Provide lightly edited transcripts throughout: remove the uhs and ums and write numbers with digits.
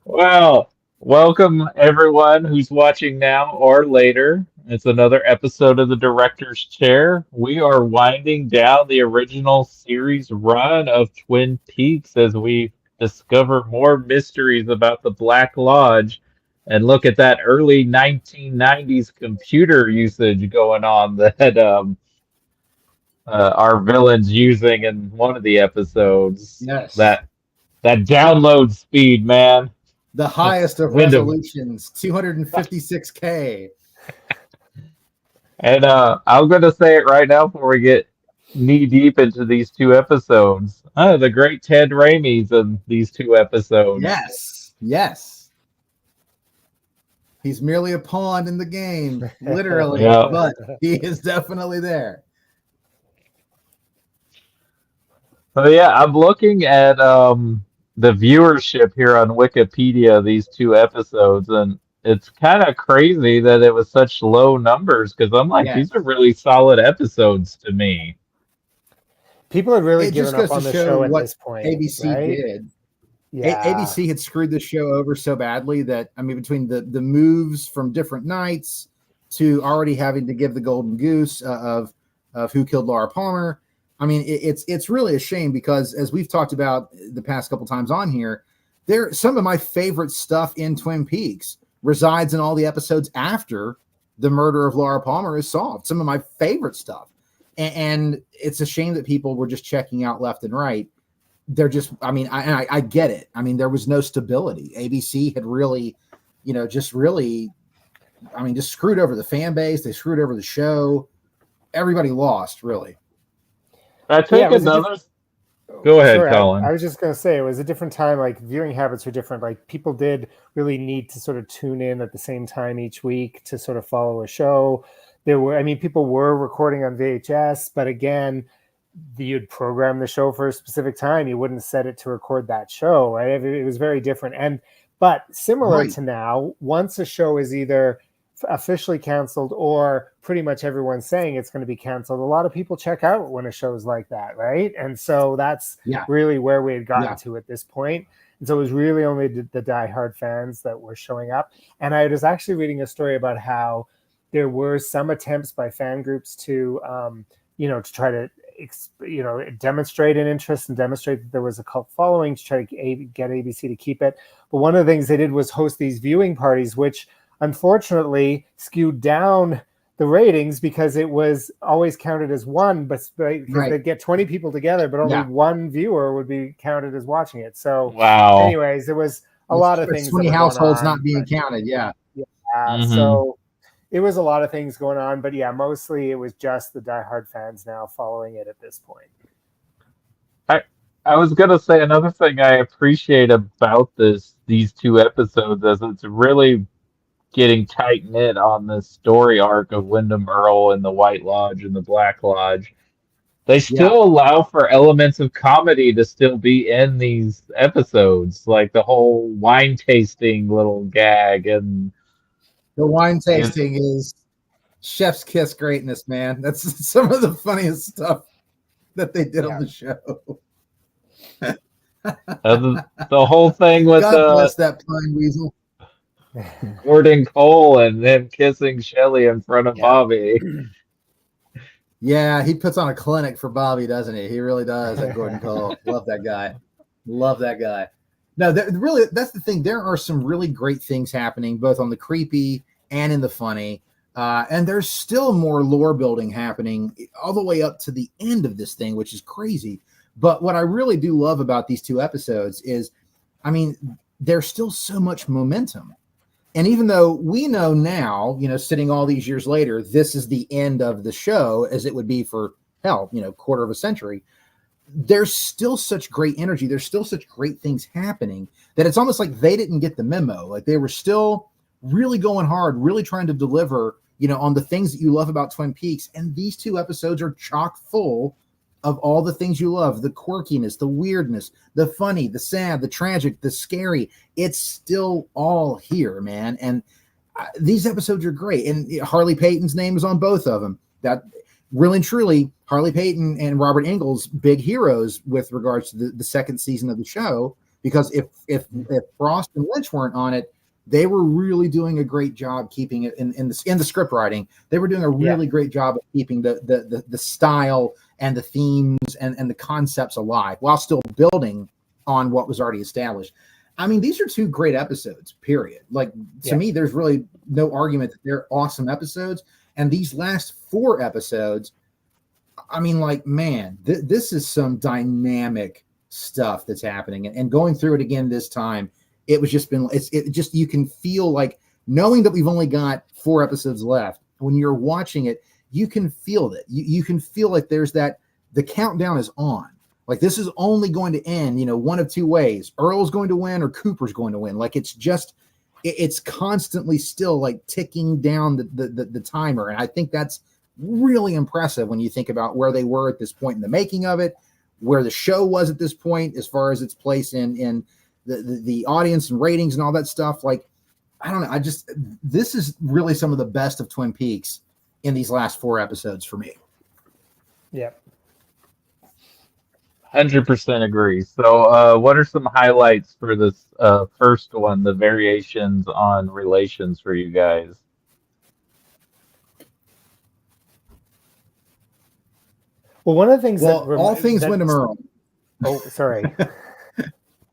Well, welcome everyone who's watching now or later. It's another episode of the Director's Chair. We are winding down the original series run of Twin Peaks as we discover more mysteries about the Black Lodge and look at that early 1990s computer usage going on that our villains using in one of the episodes. Yes. That download speed, man. The highest of Wyndham. resolutions, 256K. And I'm going to say it right now before we get knee deep into these two episodes. The great Ted Raimi's in these two episodes. Yes. Yes. He's merely a pawn in the game, literally, Yeah. but he is definitely there. So yeah, I'm looking at the viewership here on Wikipedia, these two episodes, and it's kind of crazy that it was such low numbers because I'm like, Yes. these are really solid episodes to me. People had really It given just up goes on to the show show at what this point. ABC right? did. Yeah. ABC had screwed the show over so badly that, I mean, between the moves from different nights to already having to give the golden goose of Who Killed Laura Palmer. I mean, it's really a shame because, as we've talked about the past couple times on here, some of my favorite stuff in Twin Peaks resides in all the episodes after the murder of Laura Palmer is solved. Some of my favorite stuff. And it's a shame that people were just checking out left and right. They're just, I mean, I get it. I mean, there was no stability. ABC had really, just screwed over the fan base. They screwed over the show. Everybody lost, really. I think another. Go ahead, Sorry, Colin. I was just going to say it was a different time. Like viewing habits were different. Like people did really need to sort of tune in at the same time each week to sort of follow a show. People were recording on VHS, but again, you'd program the show for a specific time. You wouldn't set it to record that show, right? It was very different. But similar to now, once a show is either officially canceled or pretty much everyone's saying it's going to be canceled, a lot of people check out when a show's like that, right? And so that's really where we had gotten to at this point. And so it was really only the diehard fans that were showing up. And I was actually reading a story about how there were some attempts by fan groups to to try to demonstrate an interest and demonstrate that there was a cult following to try to get ABC to keep it. But one of the things they did was host these viewing parties, which unfortunately skewed down the ratings because it was always counted as one, but they'd get 20 people together, but only one viewer would be counted as watching it. So anyways, there was a lot of things. 20 households not being counted. Yeah. So it was a lot of things going on, but yeah, mostly it was just the diehard fans now following it at this point. I was gonna say another thing I appreciate about these two episodes is it's really getting tight knit on the story arc of Wyndham Earl and the White Lodge and the Black Lodge. They still allow for elements of comedy to still be in these episodes, like the whole wine tasting little gag and. The wine tasting is chef's kiss greatness, man. That's some of the funniest stuff that they did on the show. The whole thing with God bless that pine weasel. Gordon Cole and him kissing Shelley in front of Bobby. Yeah, he puts on a clinic for Bobby, doesn't he? He really does, that Gordon Cole. Love that guy. Love that guy. No, really, that's the thing. There are some really great things happening, both on the creepy and in the funny. And there's still more lore building happening all the way up to the end of this thing, which is crazy. But what I really do love about these two episodes is, I mean, there's still so much momentum. And even though we know now, sitting all these years later, this is the end of the show, as it would be for, quarter of a century, there's still such great energy. There's still such great things happening that it's almost like they didn't get the memo. Like they were still really going hard, really trying to deliver, on the things that you love about Twin Peaks. And these two episodes are chock full of all the things you love, the quirkiness, the weirdness, the funny, the sad, the tragic, the scary. It's still all here, man. And these episodes are great. And Harley Peyton's name is on both of them. That really and truly, Harley Payton and Robert Ingalls, big heroes with regards to the second season of the show, because if Frost and Lynch weren't on it, they were really doing a great job keeping it in the script writing. They were doing a really great job of keeping the style and the themes and the concepts alive while still building on what was already established. I mean, these are two great episodes, period. Like, to me, there's really no argument that they're awesome episodes. And these last 4 episodes, I mean, like, man, this is some dynamic stuff that's happening. And going through it again this time, it was just you can feel like, knowing that we've only got 4 episodes left, when you're watching it, you can feel it. You can feel like there's that, the countdown is on. Like, this is only going to end, one of 2 ways. Earl's going to win or Cooper's going to win. Like, it's constantly still like ticking down the timer. And I think that's really impressive when you think about where they were at this point in the making of it, where the show was at this point, as far as its place in the audience and ratings and all that stuff. Like, I don't know. This is really some of the best of Twin Peaks in these last 4 episodes for me. Yeah. 100% agree. So, what are some highlights for this first one, the variations on relations for you guys? Well, one of the things all things Wyndham Earl. Oh, sorry.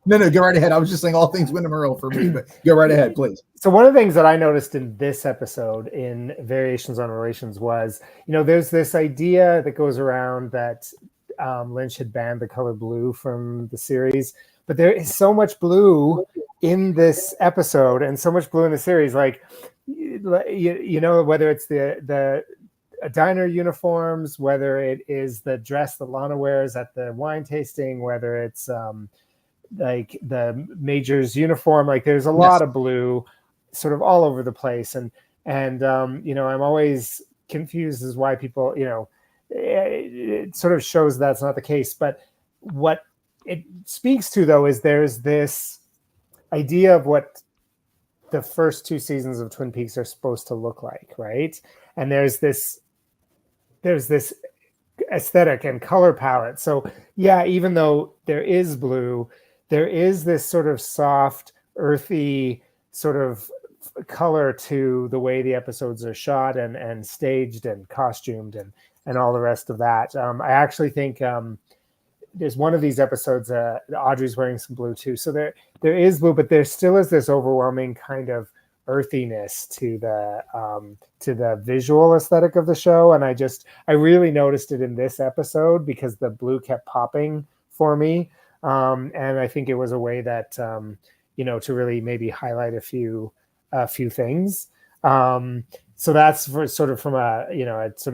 No, go right ahead. I was just saying all things Wyndham Earl for me, but go right ahead, please. So one of the things that I noticed in this episode in Variations on Relations was, there's this idea that goes around that Lynch had banned the color blue from the series, but there is so much blue in this episode and so much blue in the series. Like, whether it's the diner uniforms, whether it is the dress that Lana wears at the wine tasting, whether it's like the Major's uniform, like there's a lot of blue sort of all over the place. And I'm always confused as why people, it sort of shows that's not the case. But what it speaks to, though, is there's this idea of what the first 2 seasons of Twin Peaks are supposed to look like, right? And there's this aesthetic and color palette. So yeah, even though there is blue, there is this sort of soft, earthy sort of color to the way the episodes are shot and staged and costumed and all the rest of that. I actually think there's one of these episodes, Audrey's wearing some blue too. So there is blue, but there still is this overwhelming kind of earthiness to the visual aesthetic of the show. And I really noticed it in this episode because the blue kept popping for me. And I think it was a way that, to really maybe highlight a few things. So that's from a sort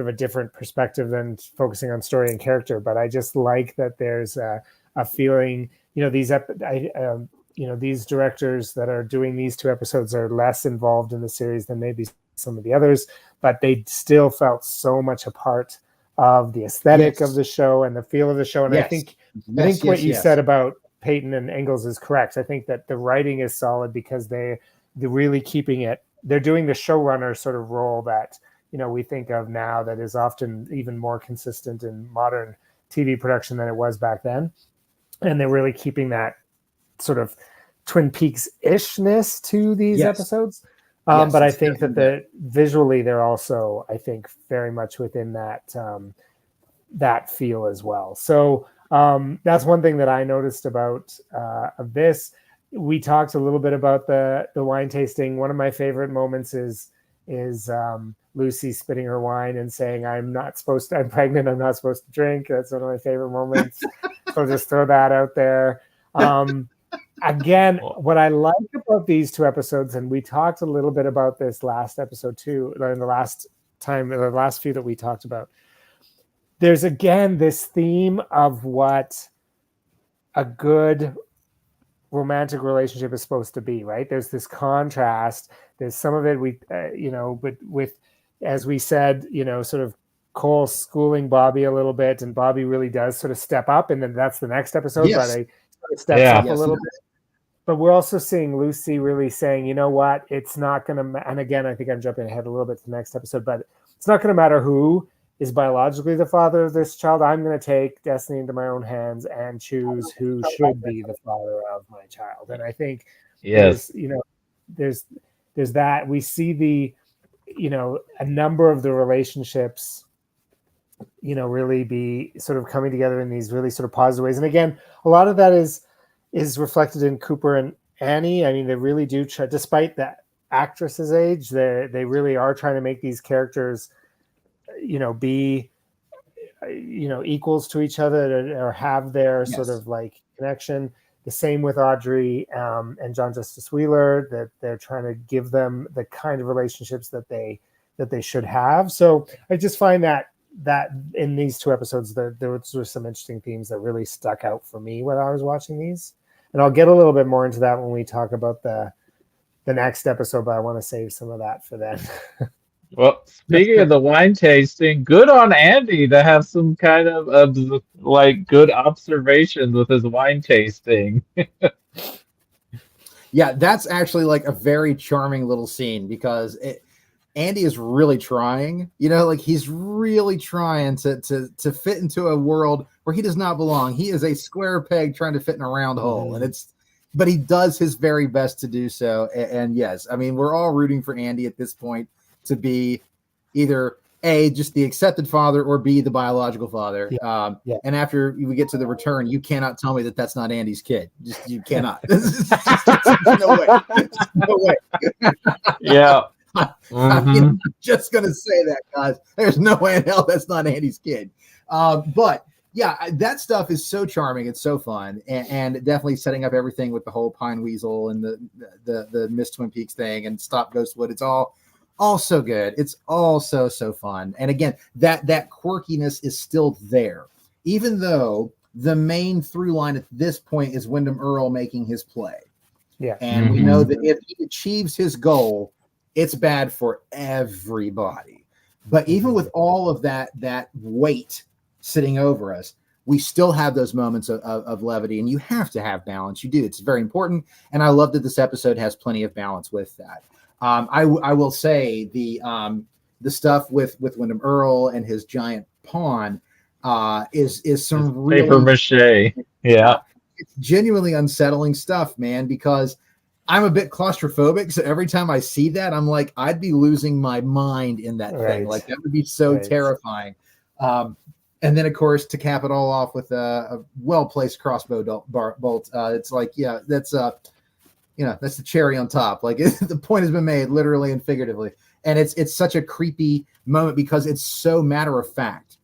of a different perspective than focusing on story and character. But I just like that there's a feeling, these directors that are doing these 2 episodes are less involved in the series than maybe some of the others, but they still felt so much a part of the aesthetic of the show and the feel of the show. And I think what you said about Payton and Ingalls is correct. I think that the writing is solid because they're really keeping it. They're doing the showrunner sort of role that, we think of now that is often even more consistent in modern TV production than it was back then. And they're really keeping that sort of Twin Peaks-ishness to these episodes. But I think that visually they're also, I think, very much within that feel as well. So that's one thing that I noticed about of this. We talked a little bit about the wine tasting. One of my favorite moments is Lucy spitting her wine and saying, I'm pregnant, I'm not supposed to drink. That's one of my favorite moments. So just throw that out there. Again, what I like about these 2 episodes, and we talked a little bit about this last episode too, in the last few that we talked about, there's again this theme of what a good romantic relationship is supposed to be, right? There's this contrast. There's some of it with as we said, sort of Cole schooling Bobby a little bit, and Bobby really does sort of step up, and then that's the next episode, but he sort of steps up a little bit. But we're also seeing Lucy really saying, you know what, it's not going to, and again, I think I'm jumping ahead a little bit to the next episode, but it's not going to matter who is biologically the father of this child. I'm going to take destiny into my own hands and choose who should be the father of my child. And I think Yes. there's that. We see a number of the relationships, really be sort of coming together in these really sort of positive ways. And again, a lot of that is reflected in Cooper and Annie. I mean, they really do try, despite that actress's age, they really are trying to make these characters be equals to each other, or have their sort of like connection. The same with Audrey and John Justice Wheeler, that they're trying to give them the kind of relationships that they should have. So I just find that in these two episodes there were some interesting themes that really stuck out for me when I was watching these. And I'll get a little bit more into that when we talk about the next episode, but I want to save some of that for then. Well, speaking of the wine tasting, good on Andy to have some kind of like good observations with his wine tasting. Yeah, that's actually like a very charming little scene, because Andy is really trying, like he's really trying to fit into a world where he does not belong. He is a square peg trying to fit in a round hole, but he does his very best to do so. And yes, I mean, we're all rooting for Andy at this point to be either A, just the accepted father, or B, the biological father. Yeah. And after we get to the return, you cannot tell me that that's not Andy's kid. You cannot. No way. No way. Yeah. I'm just going to say that, guys. There's no way in hell that's not Andy's kid. But yeah, that stuff is so charming. It's so fun. And definitely setting up everything with the whole Pine Weasel and the Miss Twin Peaks thing and Stop Ghostwood. It's all so good. It's all so fun. And again, that quirkiness is still there, even though the main through line at this point is Wyndham Earle making his play. Yeah. And we know that if he achieves his goal, it's bad for everybody. But even with all of that weight sitting over us, we still have those moments of levity, and you have to have balance. You do. It's very important. And I love that this episode has plenty of balance with that. I will say the stuff with Wyndham Earle and his giant pawn is some really paper mache. Yeah. It's genuinely unsettling stuff, man, because I'm a bit claustrophobic. So every time I see that, I'm like, I'd be losing my mind in that thing. Like, that would be so terrifying. And then, of course, to cap it all off with a well-placed crossbow bolt, it's like, yeah, that's that's the cherry on top. Like, the point has been made, literally and figuratively. And it's such a creepy moment because it's so matter of fact.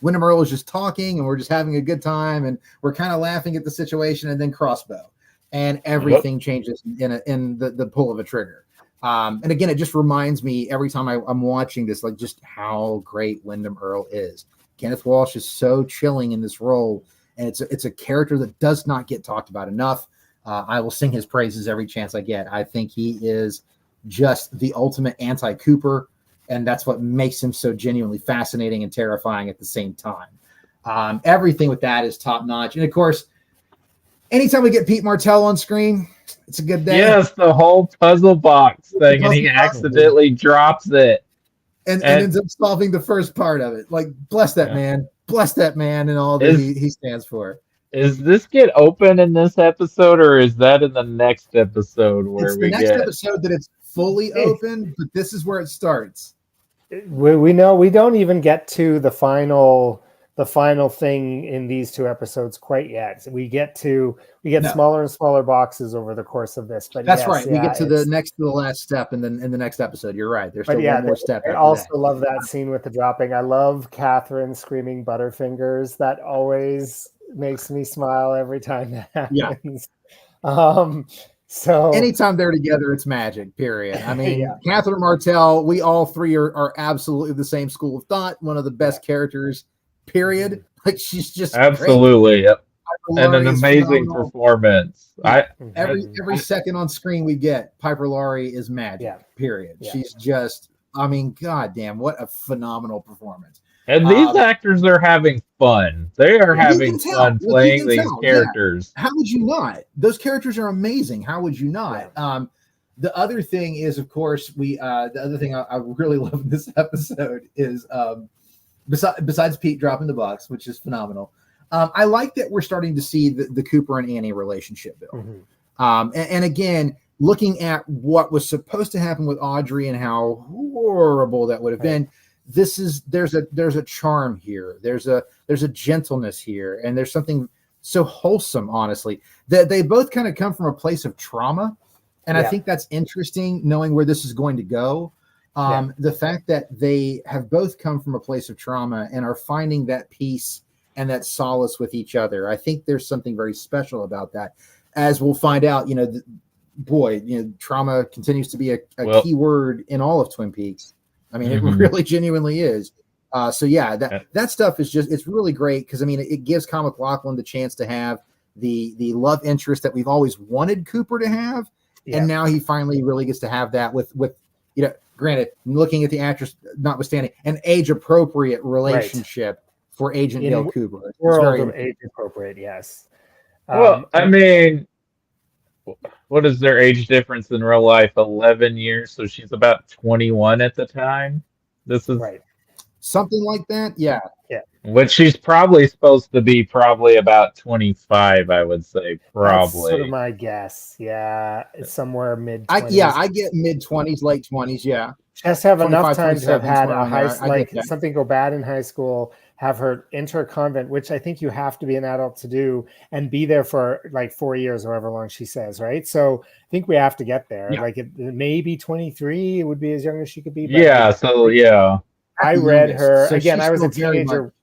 Wyndham Earle is just talking, and we're just having a good time, and we're kind of laughing at the situation, and then crossbow, and everything changes in the pull of a trigger. And again, it just reminds me every time I'm watching this, like, just how great Wyndham Earle is. Kenneth Walsh is so chilling in this role, and it's a character that does not get talked about enough. I will sing his praises every chance I get. I think he is just the ultimate anti-Cooper, and that's what makes him so genuinely fascinating and terrifying at the same time. Everything with that is top notch. And of course, anytime we get Pete Martell on screen, it's a good day. Yes, the whole puzzle box thing, and he accidentally drops it. And ends up solving the first part of it. Like, bless that man. Bless that man and all that he stands for. Is this get open in this episode, or is that in the next episode where it's the next episode that it's fully open, but this is where it starts. We know we don't even get to the final thing in these two episodes quite yet. We get smaller and smaller boxes over the course of this. But that's right. We get to the last step, and then in the next episode, you're right. There's still one more step. I also love that scene with the dropping. I love Catherine screaming Butterfingers. That always makes me smile every time that happens. Yeah. So anytime they're together, it's magic, period. I mean, Catherine Martell, we all three are absolutely the same school of thought. One of the best characters, period. Like, she's just absolutely great. Yep. And an amazing performance. Every second on screen we get, Piper Laurie is magic, period. Yeah. She's just, I mean, goddamn, what a phenomenal performance. And these actors are having fun. They are having fun playing these characters. Yeah. How would you not? Those characters are amazing. How would you not? Yeah. The other thing is, of course, the other thing I really love in this episode is besides Pete dropping the box, which is phenomenal. I like that we're starting to see the Cooper and Annie relationship build. And again, looking at what was supposed to happen with Audrey and how horrible that would have been, there's a charm here. There's a gentleness here, and there's something so wholesome, honestly, that they both kind of come from a place of trauma. And I think that's interesting, knowing where this is going to go. The fact that they have both come from a place of trauma and are finding that peace and that solace with each other. I think there's something very special about that. As we'll find out, trauma continues to be a key word in all of Twin Peaks. I mean, it really genuinely is. That stuff is it's really great because, I mean, it gives Kyle MacLachlan the chance to have the love interest that we've always wanted Cooper to have. Yeah. And now he finally really gets to have that with granted, looking at the actress notwithstanding, an age-appropriate relationship for Agent Dale Cooper. It's very age-appropriate, yes. Well, I mean, what is their age difference in real life? 11 years, so she's about 21 at the time. This is something like that, yeah. Which she's probably supposed to be about 25, I would say, probably. That's sort of my guess. Yeah, it's somewhere mid-20s. I get mid-20s, late 20s, yeah. She has to have enough time to have had something go bad in high school, have her enter a convent, which I think you have to be an adult to do, and be there for like 4 years or however long she says, right? So I think we have to get there. Yeah. Like maybe 23, it would be as young as she could be. I read her again. I was a teenager.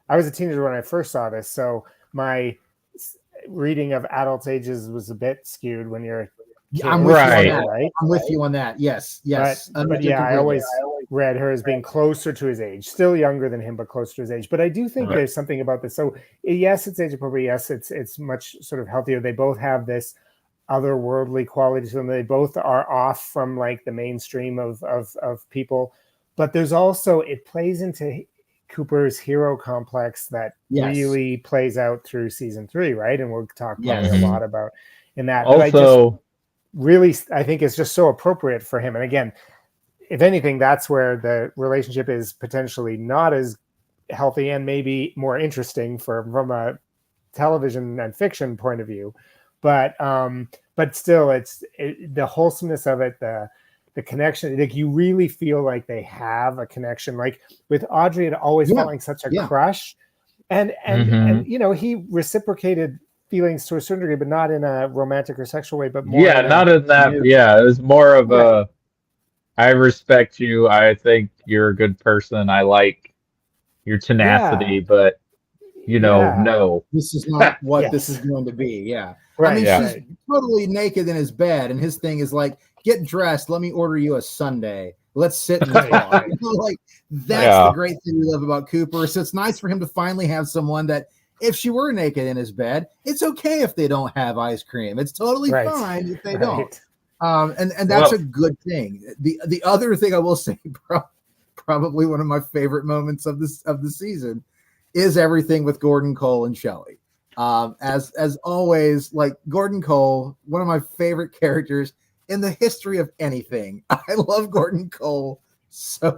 I was a teenager when I first saw this, so my reading of adult ages was a bit skewed when you're. I'm with you on that. Right? I'm with you on that. Yes. But I always read her as being closer to his age, still younger than him, but closer to his age. But I do think there's something about this. So yes, it's age appropriate. Yes, it's much sort of healthier. They both have this otherworldly quality to them. They both are off from like the mainstream of people. But there's also, it plays into Cooper's hero complex that really plays out through season 3, right? And we'll talk probably a lot about in that. Also, I think it's just so appropriate for him. And again, if anything, that's where the relationship is potentially not as healthy and maybe more interesting from a television and fiction point of view. But still, it's the wholesomeness of it, the connection, like you really feel like they have a connection. Like with Audrey, it always felt like such a crush, and he reciprocated feelings to a certain degree, but not in a romantic or sexual way, but more. Yeah, not in that. Yeah, it was more of a, I respect you. I think you're a good person. I like your tenacity, but no, this is not what this is going to be. Yeah, right. I mean, she's totally naked in his bed, and his thing is like, get dressed. Let me order you a sundae. Let's sit and talk. Like that's the great thing we love about Cooper. So it's nice for him to finally have someone that, if she were naked in his bed, it's okay if they don't have ice cream. It's totally fine if they don't. And that's a good thing. The other thing I will say, probably one of my favorite moments of the season, is everything with Gordon Cole and Shelley. As always, like Gordon Cole, one of my favorite characters in the history of anything. I love Gordon Cole so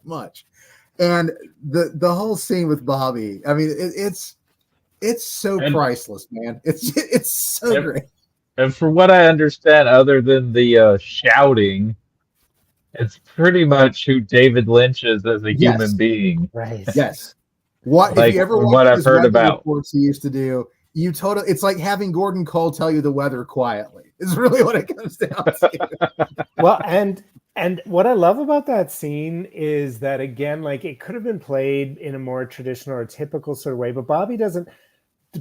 much. And the whole scene with Bobby, I mean, it's so priceless, man. It's so great. And from what I understand, other than the shouting, it's pretty much who David Lynch is as a human being. Right. Yes. If you ever watch what I've heard about reports he used to do, it's like having Gordon Cole tell you the weather quietly. Is really what it comes down to. Well, and what I love about that scene is that, again, like it could have been played in a more traditional or typical sort of way, but Bobby doesn't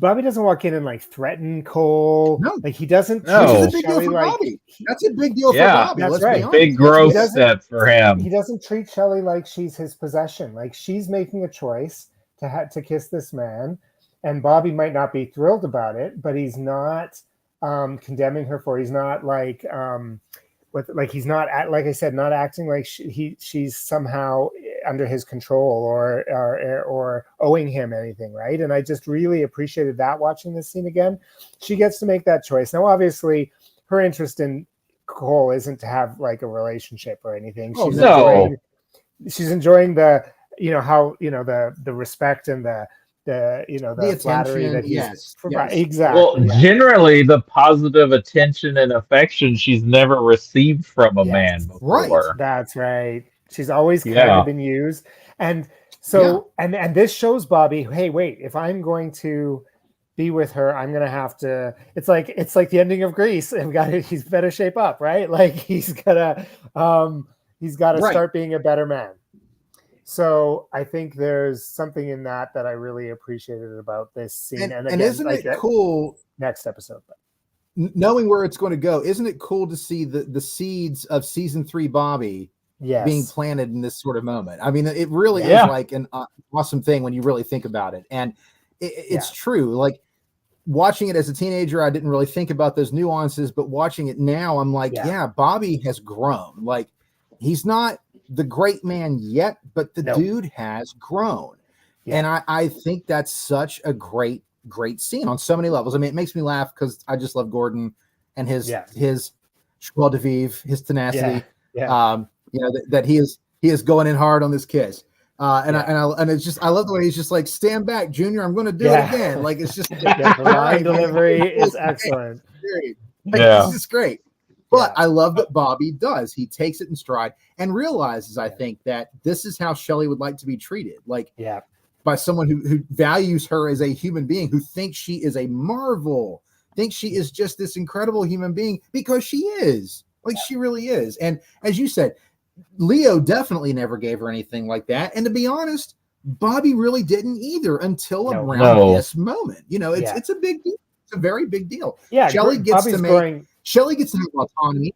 walk in and like threaten Cole. No. Like he doesn't. No. That's a big deal for Bobby. That's a big deal for Bobby. That's right. Big growth step for him. He doesn't treat Shelley like she's his possession. Like she's making a choice to kiss this man, and Bobby might not be thrilled about it, but he's not condemning her for. He's not like he's not like I said, not acting like she's somehow under his control or owing him anything, right? And I just really appreciated that watching this scene again. She gets to make that choice. Now, obviously, her interest in Cole isn't to have like a relationship or anything. She's enjoying the how the respect and the The flattery attention, that he's yes. exactly. Well, generally, the positive attention and affection she's never received from a Yes. man Right. before. That's right. She's always kind Yeah. of been used. And so, and this shows Bobby, hey, wait, if I'm going to be with her, I'm going to have to, it's like the ending of Grease. He's better shape up, right? Like he's got to Right. start being a better man. So I think there's something in that I really appreciated about this scene. And again, isn't it cool? Next episode, but knowing where it's going to go, isn't it cool to see the seeds of season 3 Bobby being planted in this sort of moment? I mean, it really is like an awesome thing when you really think about it. And it's true. Like watching it as a teenager, I didn't really think about those nuances, but watching it now, I'm like, Bobby has grown. Like he's not the great man yet, but the dude has grown. And I think that's such a great scene on so many levels. I mean, it makes me laugh because I just love Gordon and his joie de vivre, his tenacity. That he is going in hard on this kiss. And it's just, I love the way he's just like, stand back, Junior, I'm going to do it again. Like it's just the line delivery is excellent. It's just great. But I love that Bobby does. He takes it in stride and realizes, I think, that this is how Shelley would like to be treated. Like, by someone who values her as a human being, who thinks she is a marvel, thinks she is just this incredible human being, because she is. Like, she really is. And as you said, Leo definitely never gave her anything like that. And to be honest, Bobby really didn't either until around this moment. It's a big deal. It's a very big deal. Yeah, Shelley gets to have autonomy,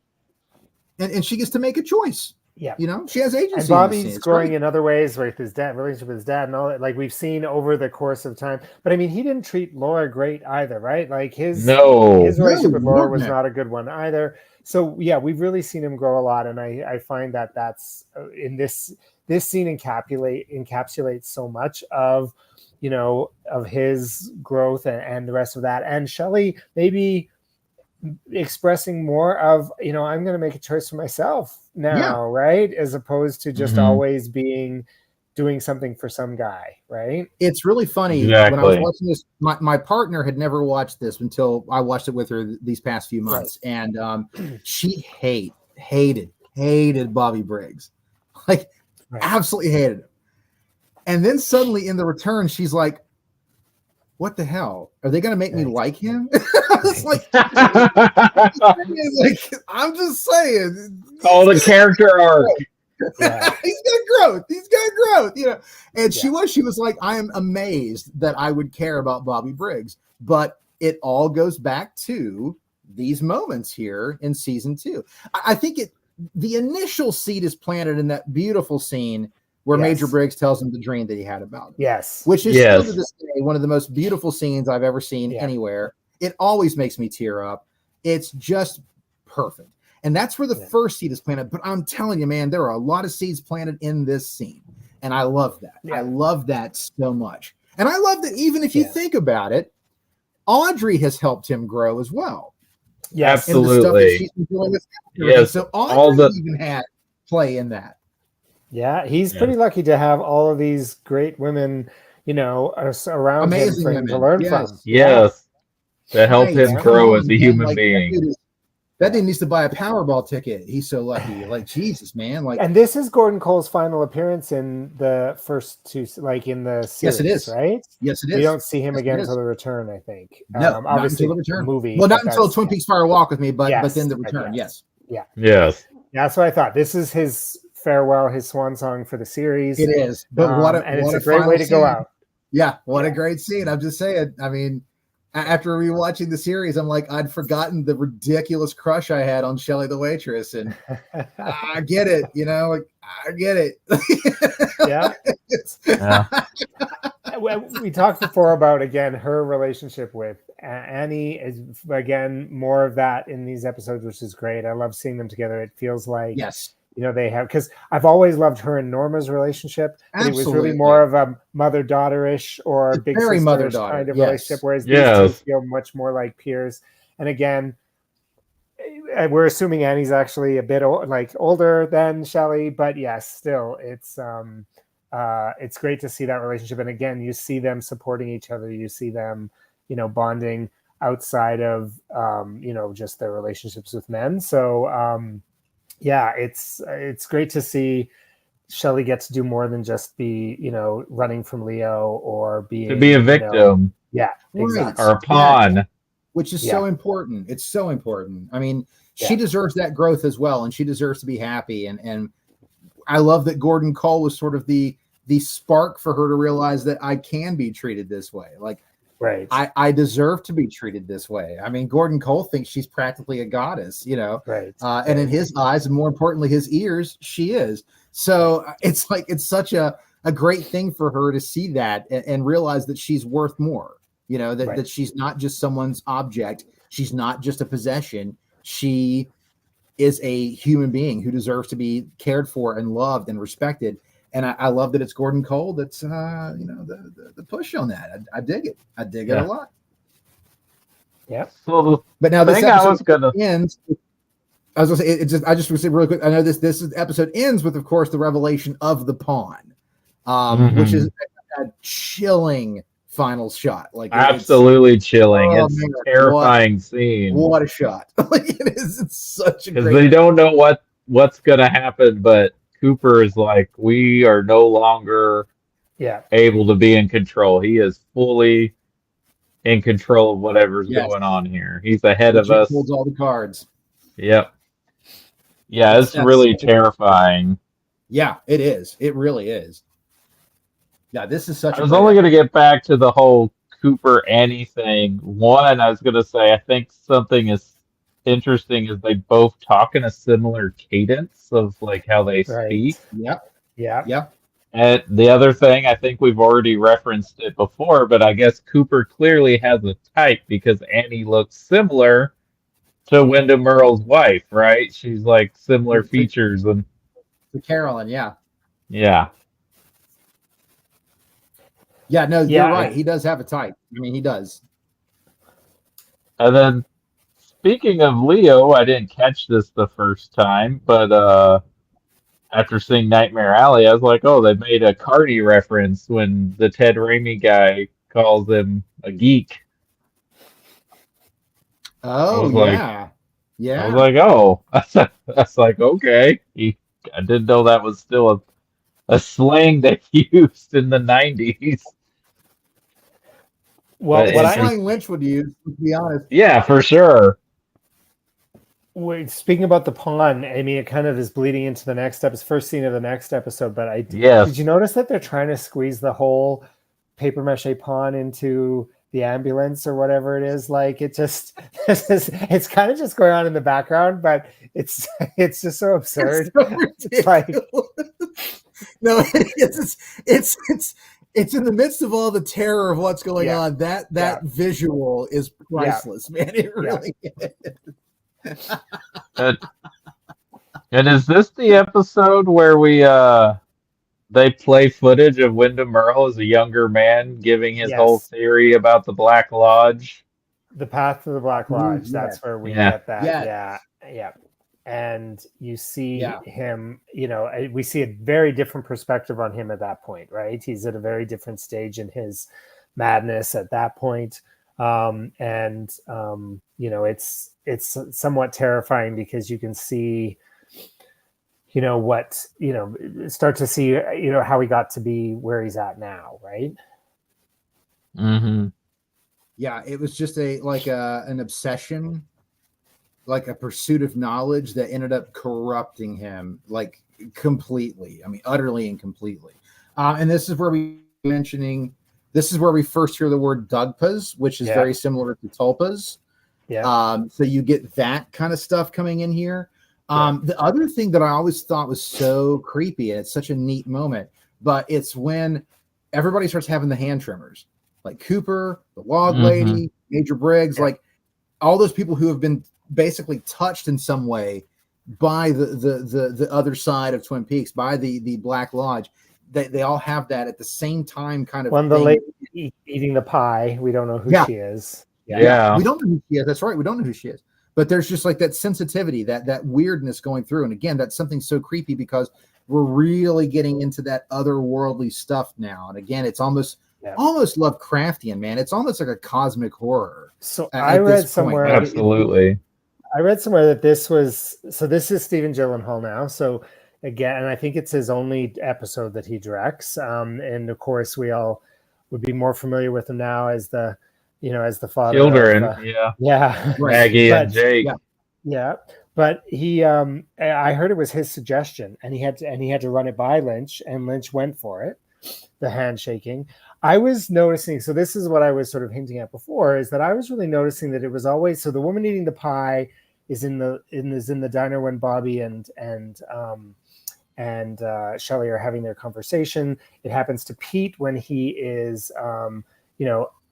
and she gets to make a choice. Yeah, she has agency. And Bobby's growing in other ways with his dad, relationship with his dad, and all that. Like we've seen over the course of time. But I mean, he didn't treat Laura great either, right? Like his relationship with Laura was not a good one either. So yeah, we've really seen him grow a lot, and I find that's in this scene encapsulates so much of of his growth and the rest of that. And Shelley maybe expressing more of I'm going to make a choice for myself now, right, as opposed to just always doing something for some guy, right? It's really funny. When I was watching this, my partner had never watched this until I watched it with her these past few months, and she hated Bobby Briggs, like absolutely hated him. And then suddenly in the return, she's like, what the hell? Are they going to make me like him? It's like, I'm just saying. Oh, the character arc. He's got growth. And she was like, I am amazed that I would care about Bobby Briggs. But it all goes back to these moments here in season 2. I think the initial seed is planted in that beautiful scene where Major Briggs tells him the dream that he had about him. Yes. Which is still to this day one of the most beautiful scenes I've ever seen anywhere. It always makes me tear up. It's just perfect. And that's where the first seed is planted. But I'm telling you, man, there are a lot of seeds planted in this scene. And I love that. I love that so much. And I love that even if you think about it, Audrey has helped him grow as well. Yeah, absolutely. And the stuff that she's been dealing with. Yes. So Audrey even had play in that. Yeah, he's pretty lucky to have all of these great women, around him for him to learn from. Yes, to help him grow as a human being. That dude needs to buy a Powerball ticket. He's so lucky. Like, Jesus, man. Like, and this is Gordon Cole's final appearance in the first two, like in the series. Yes, it is. Right? Yes, it is. We don't see him again until the return, I think. No, obviously not until the return. Movie. Well, not until Twin Peaks Fire Walk with Me, but then the return. Yes. Yeah. Yes. That's what I thought. This is his farewell, his swan song for the series. It is. But it's a great way to go out. Yeah, what a great scene. I'm just saying. I mean, after rewatching the series, I'm like, I'd forgotten the ridiculous crush I had on Shelley the waitress, and I get it. I get it. We talked before about, again, her relationship with Annie is, again, more of that in these episodes, which is great. I love seeing them together. It feels like they have, because I've always loved her and Norma's relationship, but it was really more of a mother-daughter-ish or big sister-ish kind of relationship, whereas these two feel much more like peers. And again, we're assuming Annie's actually a bit older than Shelley, but yes, still, it's it's great to see that relationship. And again, you see them supporting each other. You see them, bonding outside of, just their relationships with men. So, yeah, it's great to see Shelley get to do more than just be, running from Leo or being To be a victim yeah, Right. exactly. or a pawn. Which is so important. It's so important. I mean, she Yeah. deserves that growth as well, and she deserves to be happy. And I love that Gordon Cole was sort of the spark for her to realize that I can be treated this way. Like, Right. I deserve to be treated this way. I mean, Gordon Cole thinks she's practically a goddess, Right. and in his eyes, and more importantly, his ears, she is. So it's like, it's such a great thing for her to see that and realize that she's worth more, that she's not just someone's object. She's not just a possession. She is a human being who deserves to be cared for and loved and respected. And I love that it's Gordon Cole that's the push on that. I dig it. I dig it a lot. Yeah. So But now this episode ends. ends. I was gonna say I just want to say really quick. I know this episode ends with, of course, the revelation of the pawn, which is a chilling final shot. Like, absolutely chilling. Oh, it's man, a terrifying scene. What a shot! Like, it is. It's such a Because great. they don't know what's gonna happen, but Cooper is like, we are no longer able to be in control. He is fully in control of whatever's going on here. He's ahead of us. Holds all the cards. Yep. Yeah, it's really terrifying. Yeah, it is. It really is. Yeah, this is such. I was only going to get back to the whole Cooper Annie thing. One, I was going to say, I think something is interesting is they both talk in a similar cadence of like how they speak. Yep. Yeah. Yep. And the other thing, I think we've already referenced it before, but I guess Cooper clearly has a type because Annie looks similar to Wyndham Earle's wife, right? She's like similar features and to Carolyn, yeah. Yeah. Yeah, no, you're right. He does have a type. I mean, he does. And then speaking of Leo, I didn't catch this the first time, but after seeing Nightmare Alley, I was like, oh, they made a Cardi reference when the Ted Raimi guy calls him a geek. Oh, yeah. Yeah. I was like, oh, that's like, okay. I didn't know that was still a slang they used in the 90s. Well, what slang Lynch would use, to be honest. Yeah, for sure. Wait, speaking about the pawn, I mean, it kind of is bleeding into the next episode, first scene of the next episode. But did you notice that they're trying to squeeze the whole paper mache pawn into the ambulance or whatever it is? Like, it just it's kind of just going on in the background, but it's just so absurd. It's like, no, it's in the midst of all the terror of what's going on. That visual is priceless, man. It really is. And is this the episode where they play footage of Wyndham Earle as a younger man giving his whole theory about the Black Lodge? The Path to the Black Lodge. That's where we get that. Yeah. And you see him, we see a very different perspective on him at that point, right? He's at a very different stage in his madness at that point. It's somewhat terrifying because you can see, start to see, how he got to be where he's at now, right? Mm-hmm. Yeah, it was just an obsession, like a pursuit of knowledge that ended up corrupting him, like, completely. I mean, utterly and completely. And this is where this is where we first hear the word Dugpas, which is very similar to Tulpas. Yeah. So you get that kind of stuff coming in here. The other thing that I always thought was so creepy, and it's such a neat moment, but it's when everybody starts having the hand tremors, like Cooper, the log lady, Major Briggs, like all those people who have been basically touched in some way by the other side of Twin Peaks, by the Black Lodge. They all have that at the same time, kind of. When the lady eating the pie, we don't know who she is. Yeah, we don't know who she is. That's right, we don't know who she is. But there's just like that sensitivity, that weirdness going through. And again, that's something so creepy because we're really getting into that otherworldly stuff now. And again, it's almost Lovecraftian, man. It's almost like a cosmic horror. So I read somewhere, absolutely. I read somewhere that this is Stephen Gyllenhaal now. So again, and I think it's his only episode that he directs. And of course, we all would be more familiar with him now as the father. Children, Maggie and Jake. Yeah. But he, I heard it was his suggestion, and he had to run it by Lynch, and Lynch went for it. The handshaking. I was noticing. So this is what I was sort of hinting at before, is that I was really noticing that it was always, so the woman eating the pie is in the diner when Bobby and Shelley are having their conversation. It happens to Pete when he is,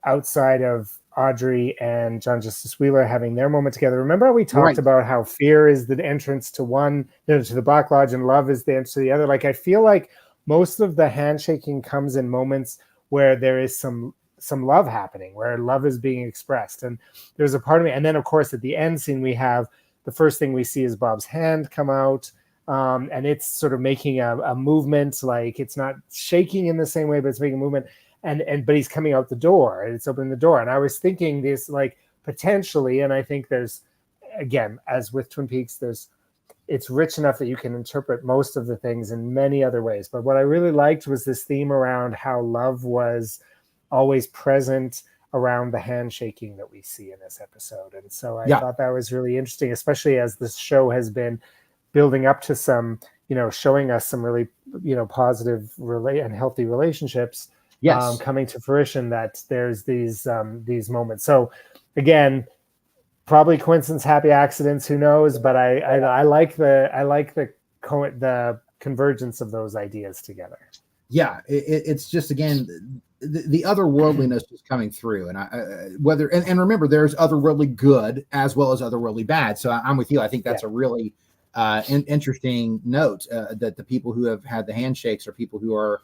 outside of Audrey and John Justice Wheeler having their moment together. Remember how we talked about how fear is the entrance to one, to the Black Lodge, and love is the entrance to the other. Like, I feel like most of the handshaking comes in moments where there is some love happening, where love is being expressed. And there's a part of me. And then, of course, at the end scene, we have the first thing we see is Bob's hand come out. And it's sort of making a movement, like it's not shaking in the same way, but it's making a movement. But he's coming out the door, and it's opening the door. And I was thinking this, like, potentially, and I think there's, again, as with Twin Peaks, it's rich enough that you can interpret most of the things in many other ways. But what I really liked was this theme around how love was always present around the handshaking that we see in this episode. And so I thought that was really interesting, especially as this show has been building up to some, showing us some really, positive and healthy relationships. Yes. Coming to fruition, that there's these moments. So again, probably coincidence, happy accidents, who knows? But I like the convergence of those ideas together. Yeah, it's just, again, the otherworldliness is coming through, and and remember, there's otherworldly good as well as otherworldly bad. So I'm with you. I think that's a really interesting note, that the people who have had the handshakes are people who are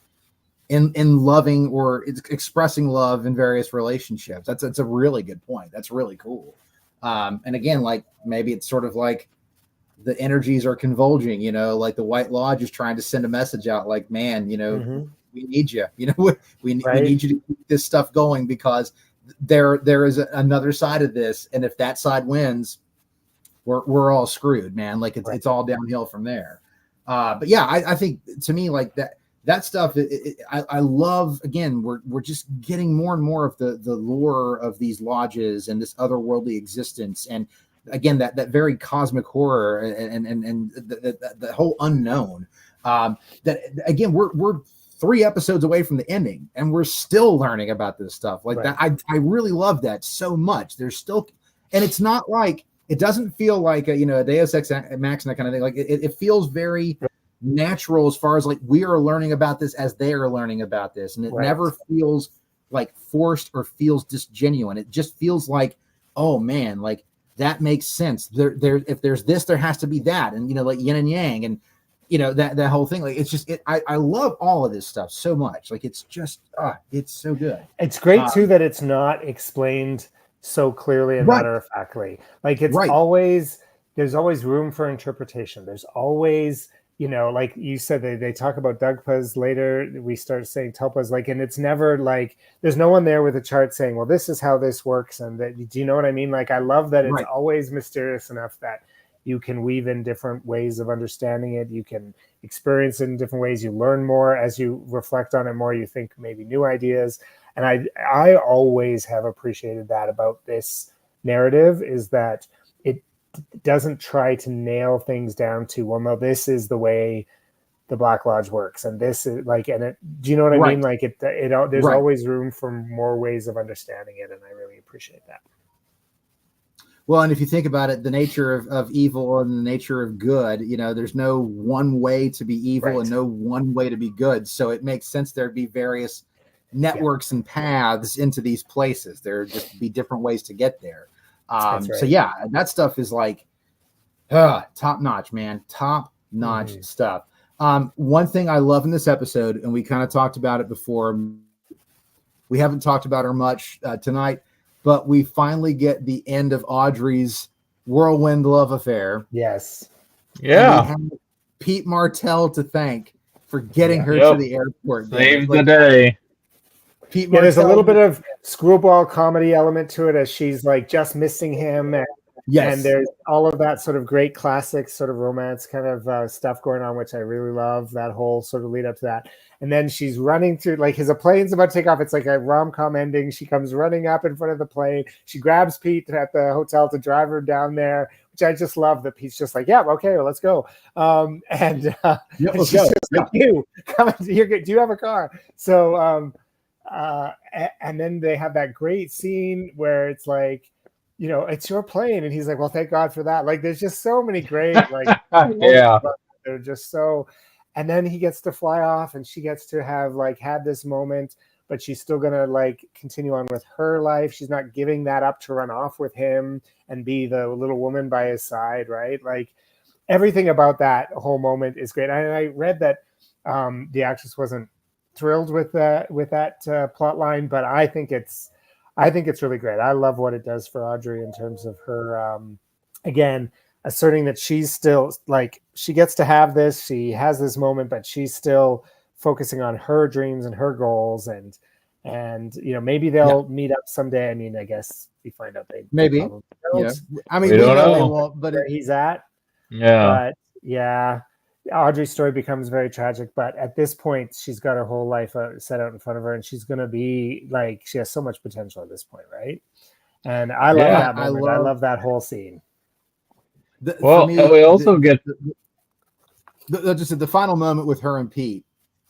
in loving or expressing love in various relationships. That's a really good point. That's really cool. And again, like, maybe it's sort of like the energies are converging, like the White Lodge is trying to send a message out, like, man, we need you, we need you to keep this stuff going, because there is another side of this. And if that side wins, we're all screwed, man. Like, it's all downhill from there. But yeah, I think, to me, like, that stuff, I love. Again, we're just getting more and more of the lore of these lodges and this otherworldly existence, and again, that very cosmic horror and the whole unknown. That, again, we're 3 episodes away from the ending, and we're still learning about this stuff. Like that, I really love that so much. There's still, and it's not like, it doesn't feel like a Deus Ex Machina kind of thing. Like it feels very natural, as far as, like, we are learning about this as they are learning about this, and it never feels like forced or feels disgenuine. It just feels like, oh man, like, that makes sense. There if there's this, there has to be that, and like yin and yang, and that whole thing. Like, it's just I love all of this stuff so much. Like, it's just it's so good. It's great too that it's not explained so clearly and matter-of-factly. Like, it's always, there's always room for interpretation. There's always, like you said, they talk about Dugpas later. We start saying Tulpas, like, and it's never like, there's no one there with a chart saying, well, this is how this works. And that, do you know what I mean? Like, I love that it's always mysterious enough that you can weave in different ways of understanding it. You can experience it in different ways. You learn more as you reflect on it more. You think maybe new ideas. And I always have appreciated that about this narrative, is that it doesn't try to nail things down to, well, no, this is the way the Black Lodge works, and this is like, and it, do you know what I mean? Like, there's always room for more ways of understanding it, and I really appreciate that. Well, and if you think about it, the nature of evil and the nature of good, there's no one way to be evil and no one way to be good. So it makes sense there'd be various networks and paths into these places. There'd just be different ways to get there. So yeah, that stuff is like top notch, man. Top notch stuff. One thing I love in this episode, and we kind of talked about it before, we haven't talked about her much tonight, but we finally get the end of Audrey's whirlwind love affair. Yes. Yeah. Pete Martell to thank for getting her Yep. to the airport. Saved the Like, day. Pete Yeah, there's a Martell- little bit of screwball comedy element to it as she's like just missing him, and yes, there's all of that sort of great classic sort of romance kind of stuff going on, which I really love, that whole sort of lead up to that. And then she's running to, like, his plane's about to take off. It's like a rom-com ending. She comes running up in front of the plane. She grabs Pete at the hotel to drive her down there, which I just love that Pete's just like, yeah, okay, well, let's go. Yeah, And let's she's go. just like, you, come, do you have a car? So, and then they have that great scene where it's like, you know, it's your plane, and he's like, well, thank God for that. Like, there's just so many great, like, Yeah. they're just so. And then he gets to fly off, and she gets to have like had this moment, but she's still gonna like continue on with her life. She's not giving that up to run off with him and be the little woman by his side, right? Like, everything about that whole moment is great. And I read that the actress wasn't thrilled with that plot line, but I think it's really great. I love what it does for Audrey in terms of her again asserting that she's still, like, she gets to have this, she has this moment, but she's still focusing on her dreams and her goals, and you know, maybe they'll meet up someday. I mean, I guess we find out they maybe. probably Yeah. don't I mean, We we don't know they know. won't, but where he's at. Yeah. But yeah, Audrey's story becomes very tragic, but at this point she's got her whole life set out in front of her, and she's going to be like, she has so much potential at this point, right? And I love Yeah, that moment. I love that whole scene. Well, we also get the final moment with her and Pete,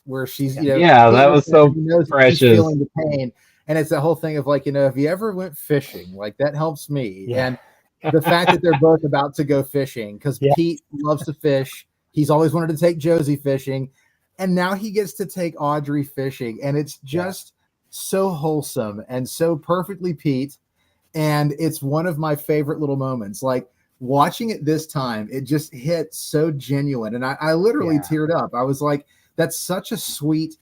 where she's, you know, Yeah, that was so she knows precious. she's feeling the pain, and it's that whole thing of like, you know, if you ever went fishing, like, that helps me. Yeah. And the fact that they're both about to go fishing, because Yeah. Pete loves to fish, he's always wanted to take Josie fishing, and now he gets to take Audrey fishing, and it's just so wholesome and so perfectly Pete, and it's one of my favorite little moments. Like, watching it this time, it just hit so genuine, and I literally Yeah. teared up. I was like, that's such a sweet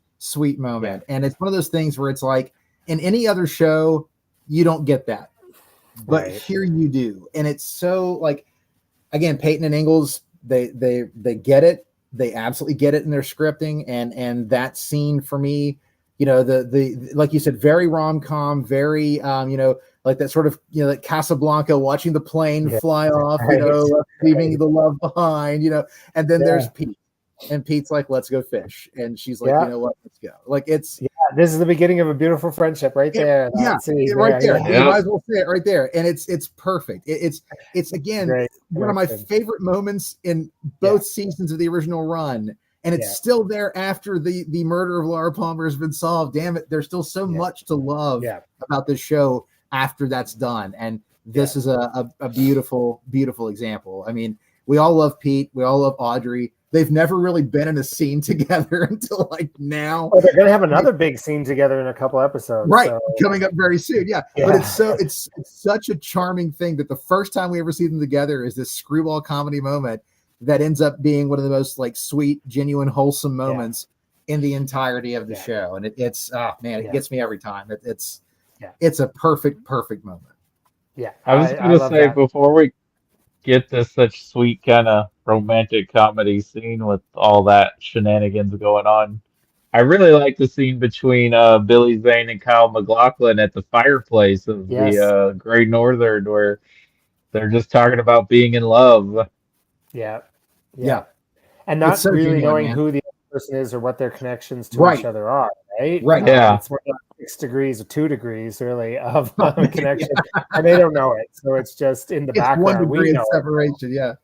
moment. And it's one of those things where it's like, in any other show you don't get that, but Right. here you do. And it's so, like, again, Peyton and Ingalls, they get it. They absolutely get it in their scripting, and that scene for me, you know, the like you said, very rom-com, very you know, like that sort of, you know, like Casablanca, watching the plane fly off, you know, leaving the love behind, you know. And then there's Pete, and Pete's like, let's go fish, and she's like, you know what, let's go. Like, it's This is the beginning of a beautiful friendship right there. right there. You might as well say it right there, and it's perfect. It's again Great. one of my favorite moments in both seasons of the original run, and it's still there after the murder of Laura Palmer has been solved. Damn it, there's still so much to love about this show after that's done, and this is a beautiful example. I mean, we all love Pete, we all love Audrey. They've never really been in a scene together until like now. Oh, they're gonna have another big scene together in a couple episodes, right? So. Coming up very soon, But it's such a charming thing that the first time we ever see them together is this screwball comedy moment that ends up being one of the most, like, sweet, genuine, wholesome moments in the entirety of the show. And it's it gets me every time. It's a perfect moment. Yeah, I was going to say, before we get to such sweet kind of romantic comedy scene with all that shenanigans going on, I really like the scene between Billy Zane and Kyle MacLachlan at the fireplace of the Great Northern, where they're just talking about being in love. Yeah. And not so really genuine, knowing man. who the other person is or what their connections to each other are, right? Right. It's more like 6 degrees or 2 degrees, really, of connection, and they don't know it. So it's just in the It's background. 1 degree We of know separation. it.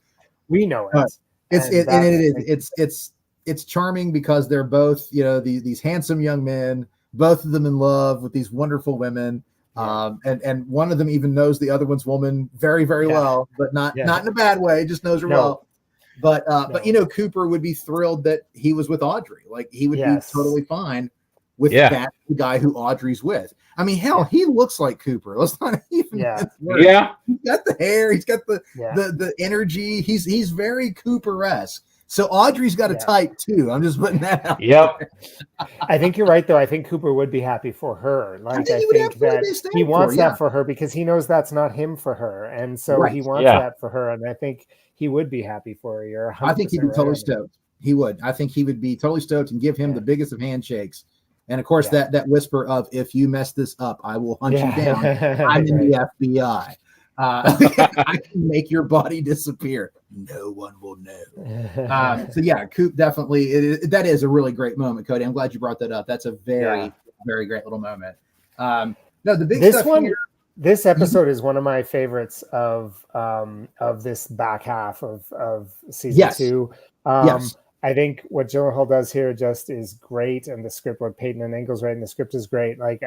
We know it. It's charming because they're both, you know, these handsome young men, both of them in love with these wonderful women. And one of them even knows the other one's woman very, very well, but not in a bad way, just knows her well. But you know, Cooper would be thrilled that he was with Audrey. Like, he would be totally fine with that, the guy who Audrey's with. I mean, hell, he looks like Cooper. Let's not even He's got the hair, he's got the energy. He's very Cooper-esque. So Audrey's got a Yeah. type too. I'm just putting that out. Yep. I think you're right, though. I think Cooper would be happy for her. Like, think I he would think absolutely that be ecstatic he for wants her, yeah. that for her because he knows that's not him for her, and so Right. he wants Yeah. that for her. And I think he would be happy for her. You're 100% I think he'd be right totally on that. stoked. He would. I think he would be totally stoked and give him Yeah. the biggest of handshakes. And of course, Yeah. that whisper of, if you mess this up, I will hunt you down. Yeah. I'm in Right. the FBI. I can make your body disappear. No one will know. So yeah, Coop definitely. That is a really great moment, Cody. I'm glad you brought that up. That's a very, Yeah. very great little moment. No, the big This stuff one, here. this episode is one of my favorites of this back half of season Yes. 2. Yes. I think what Gyllenhaal does here just is great, and the script, what Peyton and Engels write in the script is great. Like,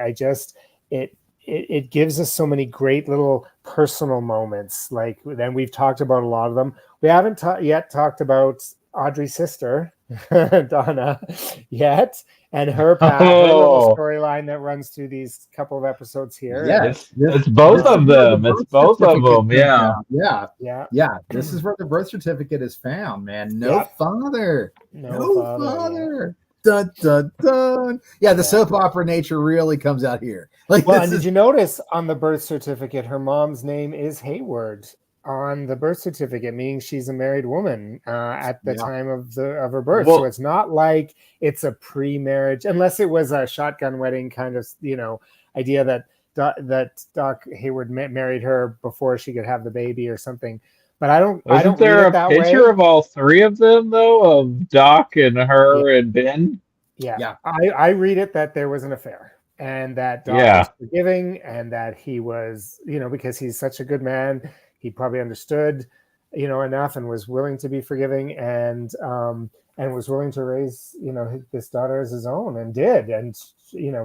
it gives us so many great little personal moments. Like, then we've talked about a lot of them. We haven't yet talked about Audrey's sister, Donna, yet, and her path, her little Oh. storyline that runs through these couple of episodes here. Yeah. It's both This of is where the them. It's birth both of certificate them. comes Yeah. out. Yeah. Yeah. Yeah. This is where the birth certificate is found, man. No Yep. father. No No father, yeah. father. Dun, dun, dun. Yeah, the Yeah. soap opera nature really comes out here. Like, Well, this and is, did you notice on the birth certificate, her mom's name is Hayward on the birth certificate, meaning she's a married woman at the Yeah. time of her birth. Well- So it's not like it's a pre-marriage, unless it was a shotgun wedding kind of, idea that Doc Hayward married her before she could have the baby or something. But I don't Isn't read there it a that picture way. of all three of them though, of Doc and her and Ben? Yeah. Yeah. I read it that there was an affair and that Doc Yeah. was forgiving, and that he was, because he's such a good man, he probably understood, enough and was willing to be forgiving, and was willing to raise, this daughter as his own, and did. And,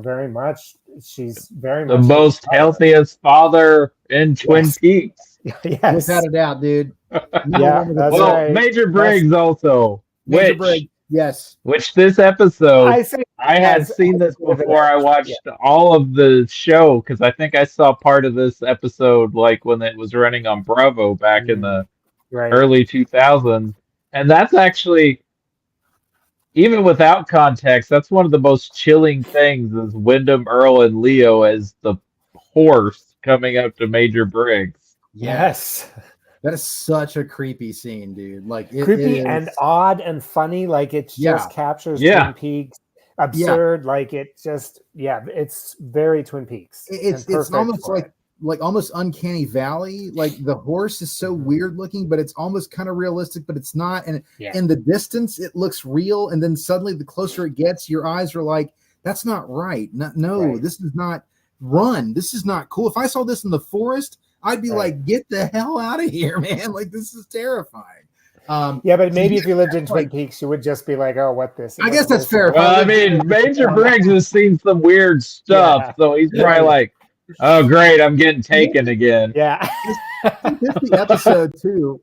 very much, she's very The much most healthiest father in Twin Yes. Peaks. Yes. without a doubt, dude. Yeah, that's Well, right. Major Briggs also, Major which Briggs. Yes. this episode I say I had Yes, seen this I agree with before that. I watched all of the show, because I think I saw part of this episode like when it was running on Bravo back in the right. early 2000s, and that's actually, even without context, that's one of the most chilling things is Wyndham Earl and Leo as the horse coming up to Major Briggs. Yes. That is such a creepy scene, dude. Like, it Creepy is- and odd and funny. Like, it just Yeah. captures Yeah. Twin Peaks. Absurd. Like, it just, it's very Twin Peaks. It's and perfect almost for it. like almost uncanny valley. Like, the horse is so weird looking, but it's almost kind of realistic, but it's not. And Yeah. in the distance it looks real, and then suddenly the closer it gets, your eyes are like, that's not right. No, Right. this is not run. This is not cool. If I saw this in the forest, I'd be Right. like, get the hell out of here, man. Like, this is terrifying. Yeah, but maybe if you lived in that's Twin like- Peaks, you would just be like, "Oh, what this?" I guess that's fair. Well, I mean, Major Briggs has seen some weird stuff, Yeah. so he's probably like, "Oh, great, I'm getting taken again." Yeah, Isn't this the episode too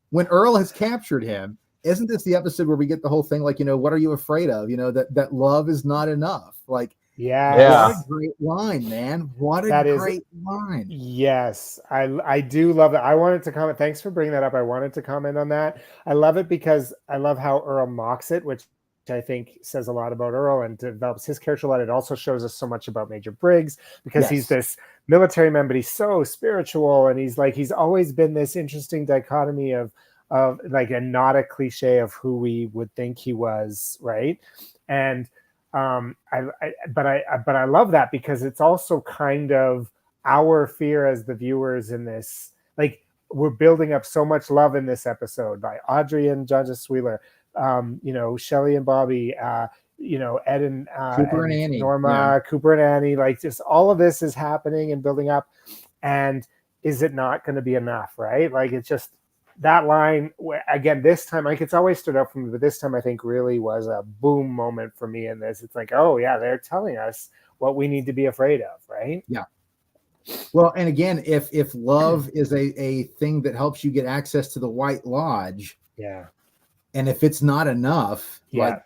when Earl has captured him? Isn't this the episode where we get the whole thing like, what are you afraid of? That love is not enough. Like, Yeah. what a great line, man. What a That is- great line. Yes, I do love it. I wanted to comment. Thanks for bringing that up. I wanted to comment on that. I love it because I love how Earl mocks it, which I think says a lot about Earl and develops his character a lot. It also shows us so much about Major Briggs because he's Yes. this military man, but he's so spiritual, and he's always been this interesting dichotomy of like, and not a cliche of who we would think he was, right? And but I love that because it's also kind of our fear as the viewers in this. Like, we're building up so much love in this episode by Audrey and John Wheeler, Shelley and Bobby, Ed and Cooper and Annie. Norma, Yeah. Cooper and Annie. Like, just all of this is happening and building up. And is it not going to be enough, right? Like, it's just that line again this time. Like, it's always stood out for me, but this time I think really was a boom moment for me in this. It's like, oh yeah, they're telling us what we need to be afraid of, right? Yeah. Well, and again, if love is a thing that helps you get access to the White Lodge, Yeah. and if it's not enough, Yeah. like,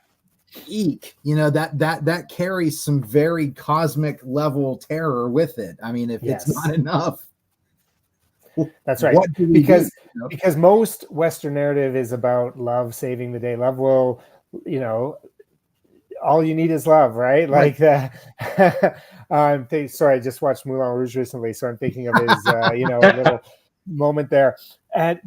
eek, that carries some very cosmic level terror with it. I mean, if Yes. it's not enough. That's right. What do we Because do? You know? because most Western narrative is about love saving the day. Love will, all you need is love, right? Like the sorry, I just watched Moulin Rouge recently, so I'm thinking of his little moment there. And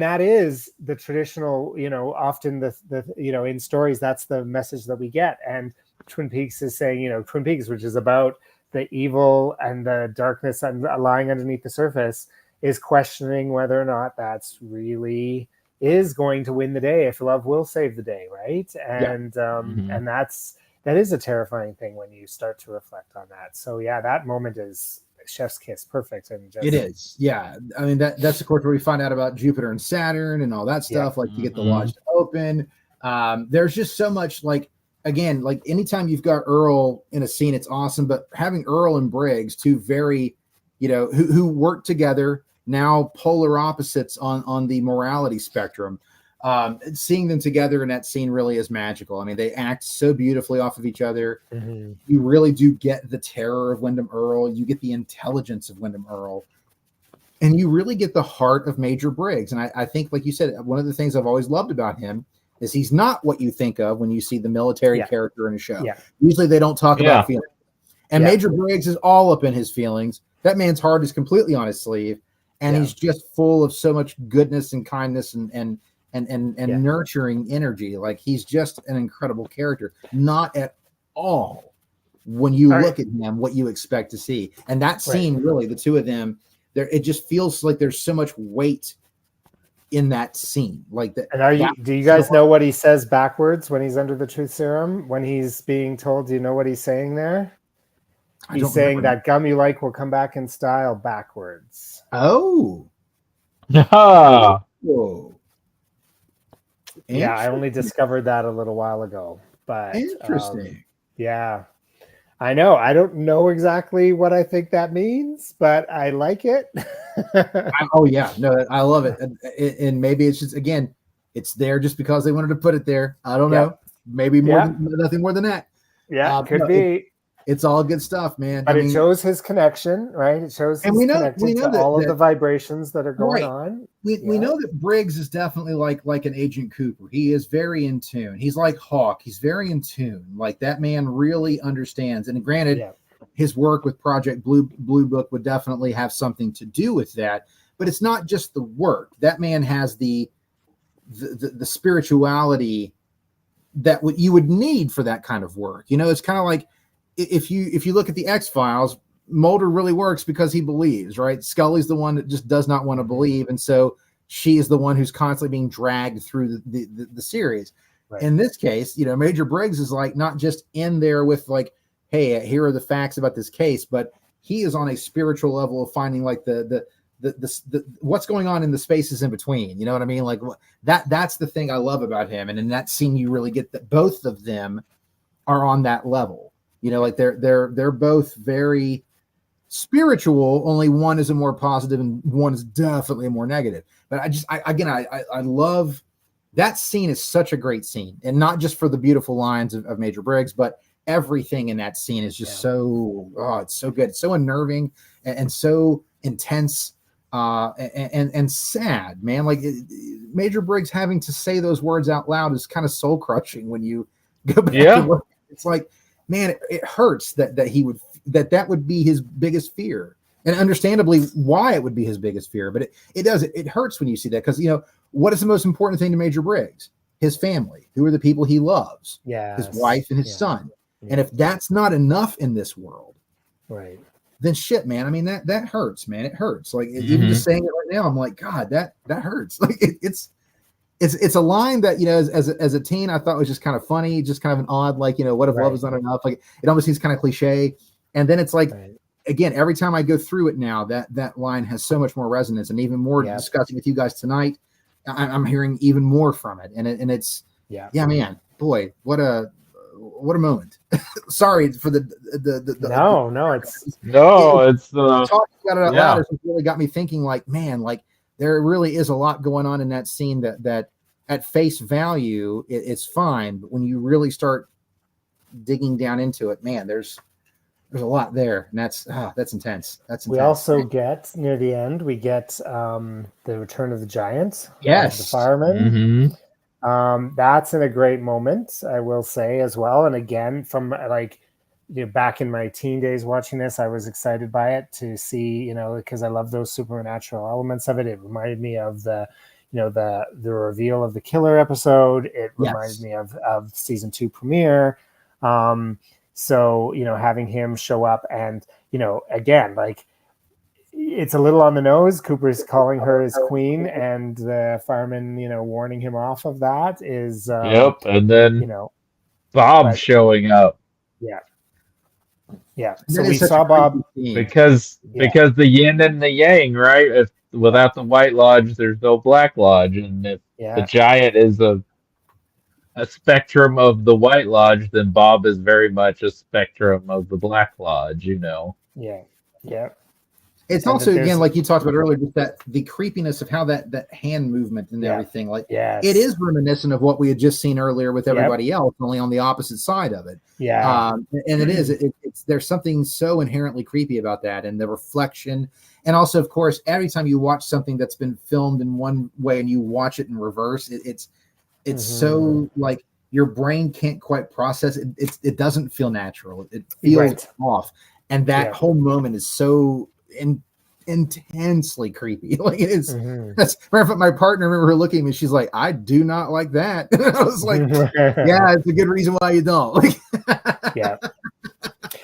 that is the traditional, often the in stories, that's the message that we get. And Twin Peaks is saying, Twin Peaks, which is about the evil and the darkness and lying underneath the surface, is questioning whether or not that's really is going to win the day, if love will save the day, right? And and that is a terrifying thing when you start to reflect on that. So yeah, that moment is chef's kiss, perfect. And just, it is, yeah. I mean, that's of course where we find out about Jupiter and Saturn and all that stuff. Like you get the lodge to open. There's just so much, like, again, like anytime you've got Earl in a scene, it's awesome. But having Earl and Briggs, two very, who work together, now polar opposites on the morality spectrum, seeing them together in that scene really is magical. I mean, they act so beautifully off of each other. Mm-hmm. You really do get the terror of Wyndham Earl. You get the intelligence of Wyndham Earl. And you really get the heart of Major Briggs. And I think, like you said, one of the things I've always loved about him is he's not what you think of when you see the military character in a show. Yeah. Usually they don't talk about feelings. And Major Briggs is all up in his feelings. That man's heart is completely on his sleeve. And he's just full of so much goodness and kindness and nurturing energy. Like, he's just an incredible character. Not at all, when you look at him, what you expect to see. And that scene, really, the two of them, it just feels like there's so much weight in that scene. Like that. And do you guys know what he says backwards when he's under the truth serum? When he's being told, do you know what he's saying there? He's saying that gum you like will come back in style backwards. Oh. Whoa. Yeah, I only discovered that a little while ago. But interesting. Yeah. I know. I don't know exactly what I think that means, but I like it. Oh, yeah. No, I love it. And maybe it's just, again, it's there just because they wanted to put it there. I don't know. Maybe nothing more than that. Yeah, could be. It's all good stuff, man. But it shows his connection, right? It shows he's connected to all of the vibrations that are going on. We know that Briggs is definitely like an Agent Cooper. He is very in tune. He's like Hawk. He's very in tune. Like, that man really understands. And granted, his work with Project Blue Book would definitely have something to do with that. But it's not just the work. That man has the spirituality that what you would need for that kind of work. It's kind of like, if you look at the X-Files, Mulder really works because he believes, right? Scully's the one that just does not want to believe, and so she is the one who's constantly being dragged through the series. Right. In this case, Major Briggs is like not just in there with like, hey, here are the facts about this case, but he is on a spiritual level of finding like the what's going on in the spaces in between. You know what I mean? Like that's the thing I love about him, and in that scene you really get that both of them are on that level. Like they're both very spiritual, only one is a more positive and one is definitely a more negative. But I love that scene. Is such a great scene, and not just for the beautiful lines of Major Briggs, but everything in that scene is just it's so good. It's so unnerving and so intense and sad, man. Like Major Briggs having to say those words out loud is kind of soul crushing when you go back to look. It's like, man, it hurts that would be his biggest fear, and understandably why it would be his biggest fear. But it hurts when you see that, because what is the most important thing to Major Briggs? His family. Who are the people he loves? His wife and his son. And if that's not enough in this world, right, then shit, man. I mean, that hurts, man. It hurts. Like even just saying it right now, I'm like, God, that hurts. Like it's a line that, as a teen, I thought was just kind of funny, just kind of an odd, like, what if love is not enough? Like, it almost seems kind of cliche. And then it's like, again, every time I go through it now, that line has so much more resonance, and even more discussing with you guys tonight, I'm hearing even more from it. And it's, man, boy, what a moment. Sorry for the talking about it out loud has really got me thinking, like, man, like, there really is a lot going on in that scene that at face value, it's fine. But when you really start digging down into it, man, there's there's a lot there, and that's intense. That's intense. We also get near the end, we get the return of the giant, Yes. the fireman. Mhm. That's in a great moment, I will say as well. And again, from like, back in my teen days watching this, I was excited by it to see, because I love those supernatural elements of it. It reminded me of the reveal of the killer episode. It reminded me of season 2 premiere. So, having him show up and, again, like, it's a little on the nose. Cooper's calling her his queen, and the fireman, warning him off of that is, Yep, and then Bob but- showing up yeah. And So that we is such saw a creepy Bob. scene. because the yin and the yang, right? If without the White Lodge, there's no Black Lodge, and if the Yeah. giant is a spectrum of the White Lodge, then Bob is very much a spectrum of the Black Lodge. Yeah. Yeah. It's And also, that again, there's- like you talked about earlier, just that the creepiness of how that hand movement and Yeah. everything, like Yes. it is reminiscent of what we had just seen earlier with Yep. everybody else, only on the opposite side of it. Yeah. And it is, it's there's something so inherently creepy about that, and the reflection, and also, of course, every time you watch something that's been filmed in one way and you watch it in reverse, it's so like your brain can't quite process it. It doesn't feel natural. It feels Right. off, and that Yeah. whole moment is so intensely creepy. Like it is. Mhm. That's my partner. I remember her looking at me. She's like, "I do not like that." I was like, "Yeah, it's a good reason why you don't." Like, Yeah.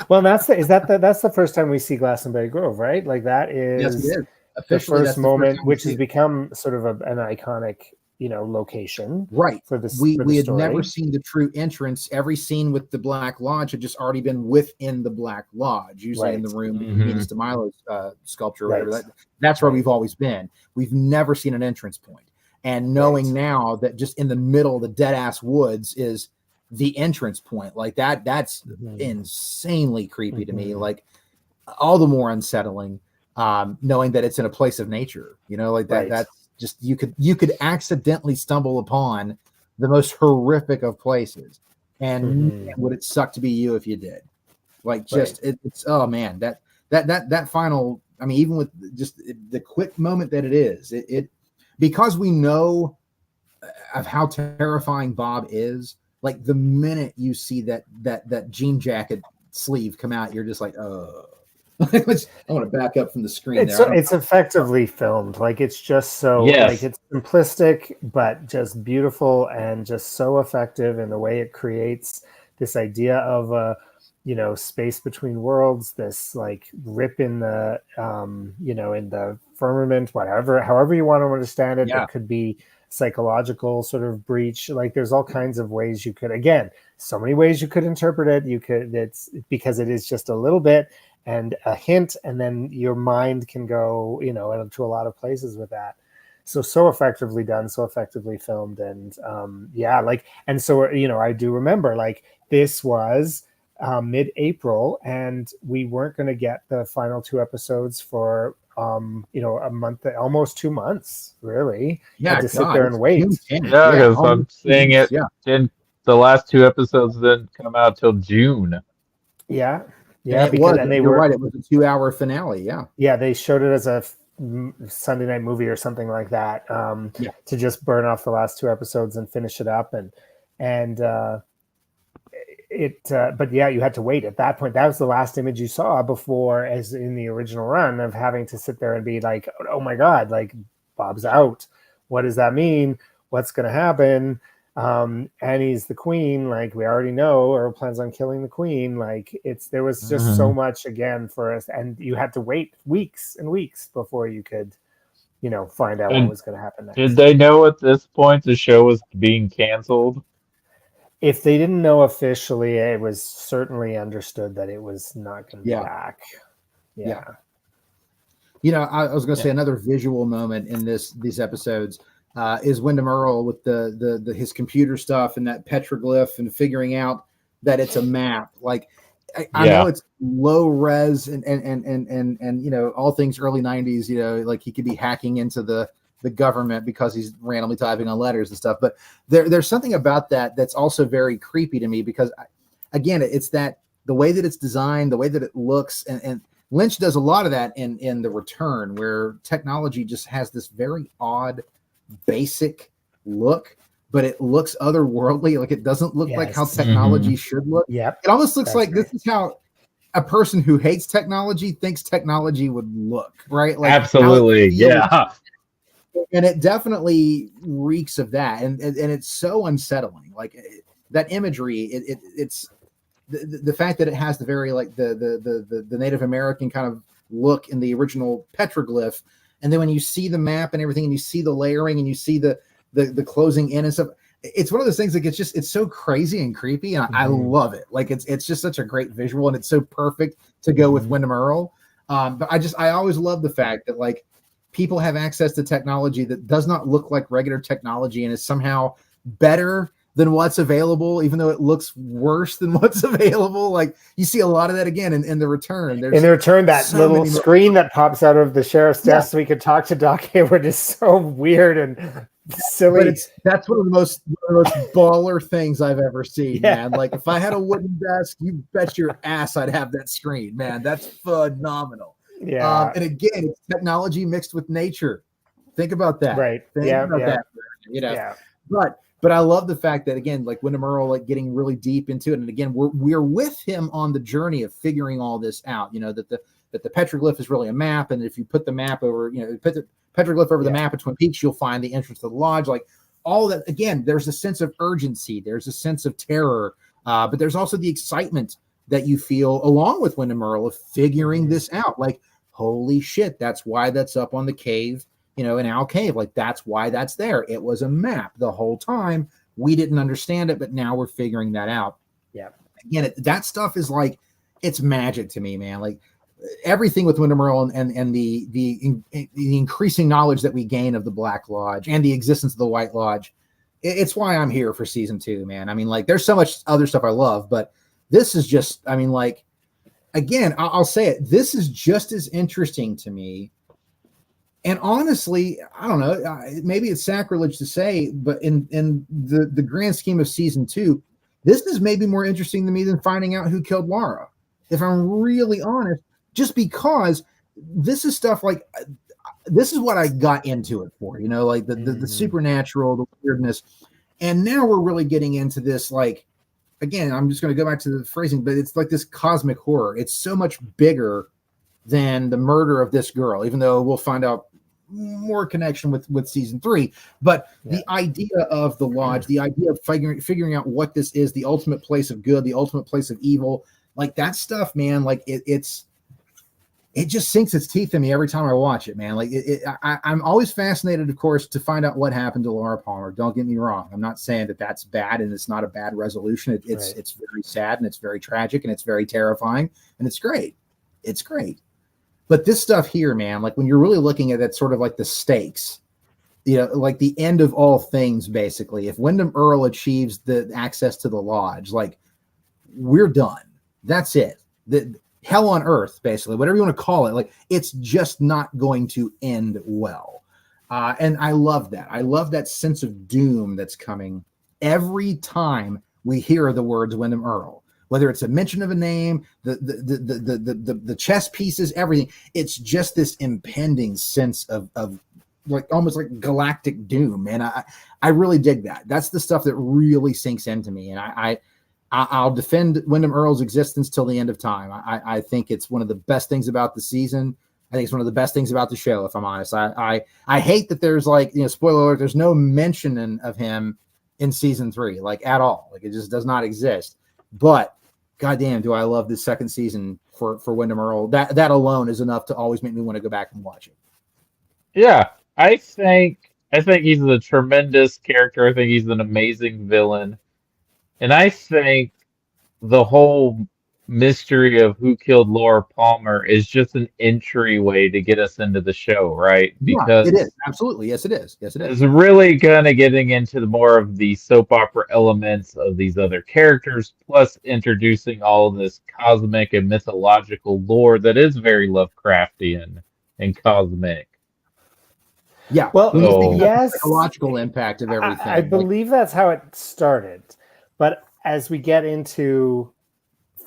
Well, that's the first time we see Glastonbury Grove, right? Like that is yes, it is. the Officially, that's first the moment, time we which see has it. become sort of an iconic, location Right. for this. We for the we had story. never seen the true entrance. Every scene with the Black Lodge had just already been within the Black Lodge, usually in the Right. room Mhm. Venus de Milo's sculpture or whatever. Right. That's where Right. we've always been. We've never seen an entrance point. And knowing Right. now that just in the middle of the dead ass woods is the entrance point, like that's Mhm. insanely creepy to me. Mhm. Like all the more unsettling, knowing that it's in a place of nature. Like that. Right. That's just you could accidentally stumble upon the most horrific of places, and Mhm. man, would it suck to be you if you did? Like just it's oh man, that final. I mean, even with just the quick moment that it is, it because we know of how terrifying Bob is. Like the minute you see that jean jacket sleeve come out, you're just like, oh. I want to back up from the screen. It's effectively filmed. Like it's just so Yes. like it's simplistic, but just beautiful and just so effective in the way it creates this idea of a space between worlds, this like rip in the in the firmament, however you want to understand it. Yeah. It could be psychological sort of breach. Like there's all kinds of ways you could, again, so many ways you could interpret it. It's because it is just a little bit and a hint, and then your mind can go, into a lot of places with that. So effectively done, so effectively filmed, and and so I do remember like this was mid-April, and we weren't going to get the final 2 episodes for a month, almost 2 months, really. Had to sit there and wait. Yeah, because I'm almost 2 seeing months, it. In the last 2 episodes didn't come out till June. Yeah, And because they you're were right. It was a 2-hour finale. Yeah. Yeah, they showed it as a Sunday night movie or something like that, to just burn off the last 2 episodes and finish it up, but yeah, you had to wait at that point. That was the last image you saw before, as in the original run, of having to sit there and be like, oh my god, like Bob's out. What does that mean? What's going to happen? Annie's the queen, like we already know, or plans on killing the queen. Like there was just so much again for us, and you had to wait weeks and weeks before you could, find out what was going to happen next. Did they know at this point the show was being canceled? If they didn't know officially, it was certainly understood that it was not going to be back. Yeah. I was going to say another visual moment in these episodes is Wyndham Earl with the his computer stuff and that petroglyph and figuring out that it's a map. Like I know it's low res and all things early 90s. Like he could be hacking into the government because he's randomly typing on letters and stuff. But there's something about that's also very creepy to me because again, it's that the way that it's designed, the way that it looks, and Lynch does a lot of that in The Return, where technology just has this very odd, basic look, but it looks otherworldly. Like it doesn't look like how Yes. technology should look. Yep. It almost looks That's like right. this is how a person who hates technology thinks technology would look, right? Like how it Absolutely, feels. yeah. And it definitely reeks of that, and it's so unsettling. Like that imagery, it's the fact that it has the very like the Native American kind of look in the original petroglyph, and then when you see the map and everything, and you see the layering, and you see the closing in and stuff, it's one of those things that it's so crazy and creepy, and I love it. Like it's just such a great visual, and it's so perfect to go with Windom Earle. But I always love the fact that like people have access to technology that does not look like regular technology and is somehow better than what's available, even though it looks worse than what's available. Like you see a lot of that again in The Return. In The Return, that so little many screen that pops out of the sheriff's desk so we could talk to Doc Hayward is so weird and silly. But that's one of the most baller things I've ever seen, Yeah. man. Like if I had a wooden desk, you bet your ass I'd have that screen, man. That's phenomenal. Yeah. And again, it's technology mixed with nature. Think about that. Right. Think Yeah, about yeah. that. You know. Yeah. But I love the fact that again, like Windom Earle, like getting really deep into it, and again, we're with him on the journey of figuring all this out. You know that the petroglyph is really a map, and if you put the map over, you know, put the petroglyph over the map of Twin Peaks, you'll find the entrance to the lodge. Like all that. Again, there's a sense of urgency, there's a sense of terror, but there's also the excitement that you feel along with Windom Earle of figuring this out. Like holy shit, that's why that's up on the cave. You know, in Owl Cave, like that's why that's there. It was a map the whole time. We didn't understand it, but now we're figuring that out. Yeah. Again, that stuff is like, it's magic to me, man. Like everything with Windom Earle and the increasing knowledge that we gain of the Black Lodge and the existence of the White Lodge. It's why I'm here for season 2, man. I mean, like there's so much other stuff I love, but this is just, I mean, like, again, I'll say it. This is just as interesting to me. And honestly, I don't know, maybe it's sacrilege to say, but in the grand scheme of season 2, this is maybe more interesting to me than finding out who killed Laura, if I'm really honest, just because this is stuff like, this is what I got into it for, you know, like the supernatural, the weirdness. And now we're really getting into this, like, again, I'm just going to go back to the phrasing, but it's like this cosmic horror. It's so much bigger than the murder of this girl, even though we'll find out more connection with season 3. But the idea of the lodge, the idea of figuring out what this is, the ultimate place of good, the ultimate place of evil, like that stuff, man, like it just sinks its teeth in me every time I watch it, man. Like I'm always fascinated, of course, to find out what happened to Laura Palmer. Don't get me wrong. I'm not saying that that's bad, and it's not a bad resolution. It's very sad, and it's very tragic, and it's very terrifying, and it's great. It's great. But this stuff here, man, like when you're really looking at it, sort of like the stakes, you know, like the end of all things, basically. If Windom Earle achieves the access to the lodge, like we're done. That's it. The hell on earth, basically, whatever you want to call it. Like it's just not going to end well. And I love that. I love that sense of doom that's coming every time we hear the words Windom Earle. Whether it's a mention of a name, the chess pieces, everything, it's just this impending sense of like almost like galactic doom, and I really dig that. That's the stuff that really sinks into me, and I'll defend Windom Earle's existence till the end of time. I think it's one of the best things about the season. I think it's one of the best things about the show, if I'm honest. I hate that there's like, you know, spoiler alert, there's no mention of him in season 3, like at all. Like it just does not exist. But goddamn, do I love this second season for Windom Earle. That alone is enough to always make me want to go back and watch it. Yeah, I think he's a tremendous character. I think he's an amazing villain. And I think the whole mystery of who killed Laura Palmer is just an entryway to get us into the show, right? Because it is. Absolutely. Yes, it is. Yes, it is. it's really kind of getting into more of the soap opera elements of these other characters, plus introducing all this cosmic and mythological lore that is very Lovecraftian and cosmic. Yeah. Well, yes. The psychological impact of everything. I believe that's how it started. But as we get into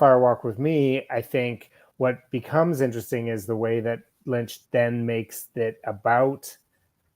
Fire Walk with Me, I think what becomes interesting is the way that Lynch then makes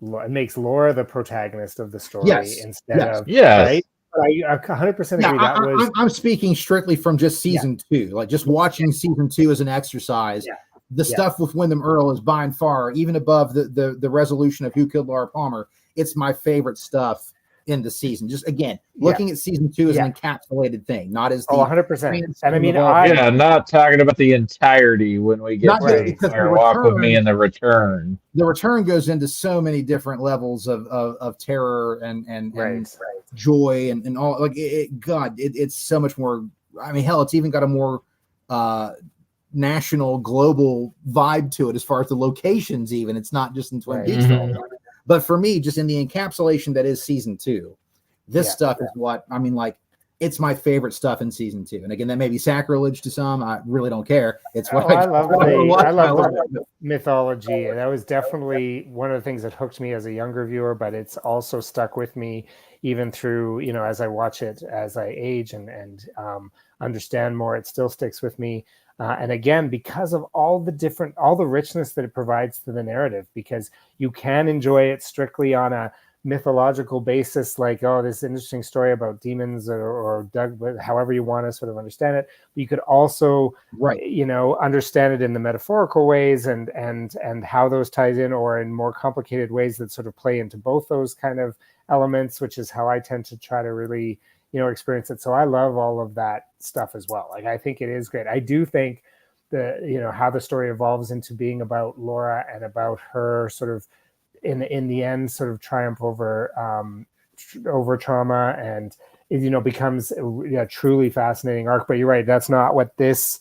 Laura the protagonist of the story instead of Yes. right. But I 100% agree. I'm speaking strictly from just season 2, like just watching season 2 as an exercise. Yeah. The stuff with Wyndham Earle is by and far, even above the resolution of Who Killed Laura Palmer. It's my favorite stuff in the season. Just again, looking at season 2 as an encapsulated thing, not as the 100%. And I mean, not talking about the entirety when we get to Fire Walk with Me and The Return. The Return goes into so many different levels of terror and joy and all. Like it's so much more. I mean, hell, it's even got a more national, global vibe to it as far as the locations. Even it's not just in Twin Peaks. But for me, just in the encapsulation that is season 2, this stuff is what I mean. Like, it's my favorite stuff in season 2. And again, that may be sacrilege to some. I really don't care. It's what I love. The mythology. That was definitely one of the things that hooked me as a younger viewer. But it's also stuck with me even through as I watch it as I age and understand more. It still sticks with me. And again, because of all the richness that it provides to the narrative, because you can enjoy it strictly on a mythological basis, like, oh, this interesting story about demons or Doug, however you want to sort of understand it. But you could also, understand it in the metaphorical ways and how those ties in, or in more complicated ways that sort of play into both those kind of elements, which is how I tend to try to really experience it. So I love all of that stuff as well. Like, I think it is great. I do think how the story evolves into being about Laura and about her sort of in the end sort of triumph over trauma, and it becomes a truly fascinating arc. But you're right, that's not what this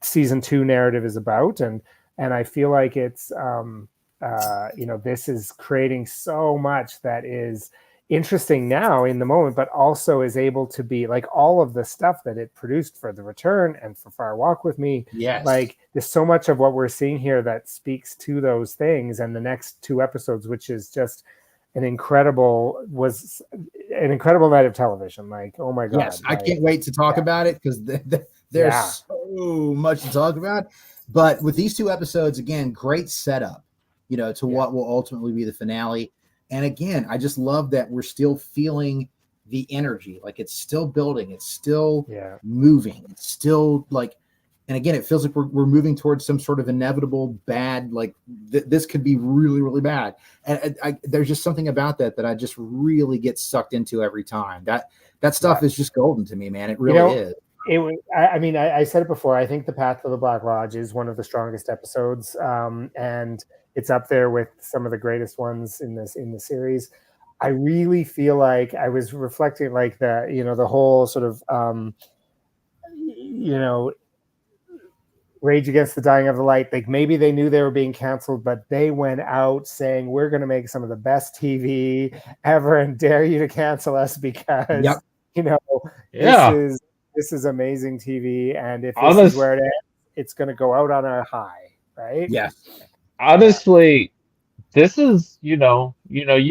season 2 narrative is about. And I feel like it's this is creating so much that is interesting now in the moment, but also is able to be like all of the stuff that it produced for The Return and for Fire Walk with Me. Yes. Like, there's so much of what we're seeing here that speaks to those things. And the next 2 episodes, which is just an incredible night of television. Like, oh my God. Yes. I can't wait to talk about it, because there's so much to talk about. But with these 2 episodes, again, great setup, to what will ultimately be the finale. And again, I just love that we're still feeling the energy. Like, it's still building. It's still moving. It's still like, and again, it feels like we're moving towards some sort of inevitable bad, like this could be really, really bad. And there's just something about that I just really get sucked into every time. That stuff is just golden to me, man. It really is. I said it before. I think The Path to the Black Lodge is one of the strongest episodes. And it's up there with some of the greatest ones in the series. I really feel like I was reflecting, like, the whole sort of Rage Against the Dying of the Light. Like, maybe they knew they were being canceled, but they went out saying, we're going to make some of the best TV ever and dare you to cancel us because this is amazing TV, and if this is where it ends, it's going to go out on a high, right? Yes. Honestly, this is, you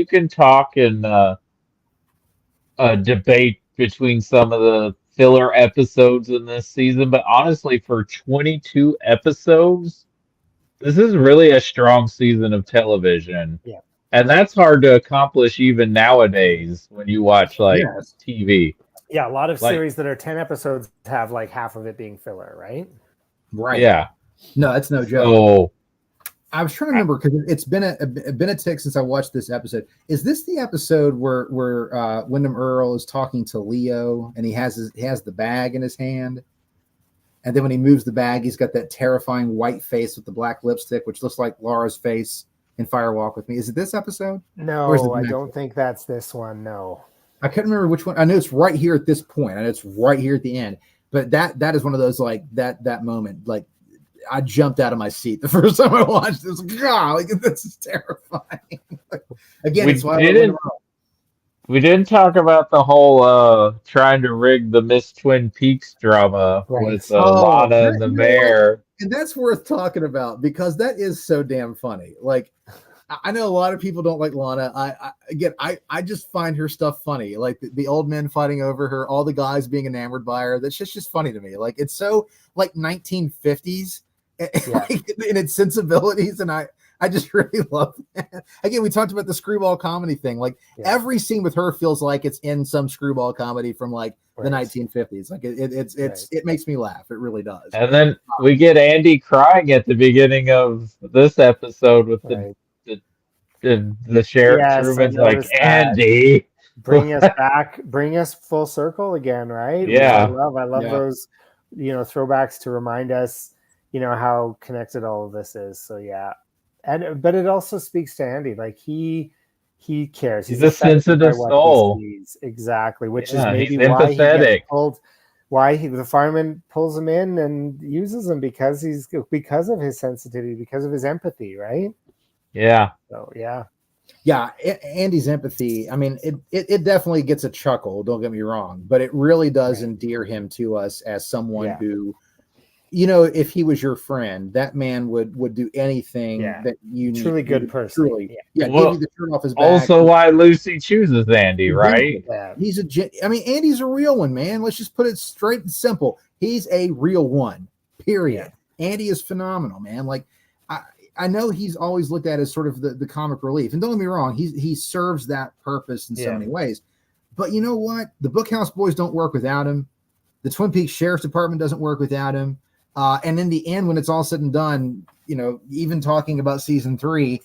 can talk and debate between some of the filler episodes in this season, but honestly, for 22 episodes, this is really a strong season of television. Yeah. And that's hard to accomplish even nowadays when you watch TV. Yeah, a lot of series that are 10 episodes have like half of it being filler, right? Right. Yeah. No, that's no joke. So, I was trying to remember, because it's been a tick since I watched this episode. Is this the episode where Wyndham Earle is talking to Leo and he has the bag in his hand, and then when he moves the bag, he's got that terrifying white face with the black lipstick, which looks like Laura's face in Fire Walk with Me. Is it this episode? No, I don't think that's this one. No, I couldn't remember which one. I know it's right here at this point. I know it's right here at the end. But that is one of those, like, that moment, like, I jumped out of my seat the first time I watched this. God, like, this is terrifying. Again, it's why we didn't talk about the whole trying to rig the Miss Twin Peaks drama with Lana and the mayor. And that's worth talking about, because that is so damn funny. Like, I know a lot of people don't like Lana. I just find her stuff funny. Like the old men fighting over her, all the guys being enamored by her. That's just funny to me. Like it's so like 1950s in its sensibilities, and I just really love that. Again, we talked about the screwball comedy thing. Like every scene with her feels like it's in some screwball comedy from like the 1950s. Like it makes me laugh. It really does. And then we get Andy crying at the beginning of this episode with the sheriff. Truman's like, Andy, bring us back, bring us full circle again, right? Yeah, I love those, throwbacks to remind us, how connected all of this is. So yeah, but it also speaks to Andy, like he cares. He's a sensitive soul, exactly, which is maybe why the fireman pulls him in and uses him because of his sensitivity, because of his empathy, right? Yeah. So yeah. Andy's empathy. I mean, it definitely gets a chuckle. Don't get me wrong, but it really does endear him to us as someone who, if he was your friend, that man would do anything that you need. Truly good person. Truly, give you the shirt off his back. Also, why Lucy chooses Andy, right? He's Andy's a real one, man. Let's just put it straight and simple. He's a real one. Period. Yeah. Andy is phenomenal, man. Like. I know he's always looked at as sort of the comic relief, and don't get me wrong, he serves that purpose in so many ways. But you know what? The Bookhouse Boys don't work without him. The Twin Peaks Sheriff's Department doesn't work without him. And in the end, when it's all said and done, even talking about season 3,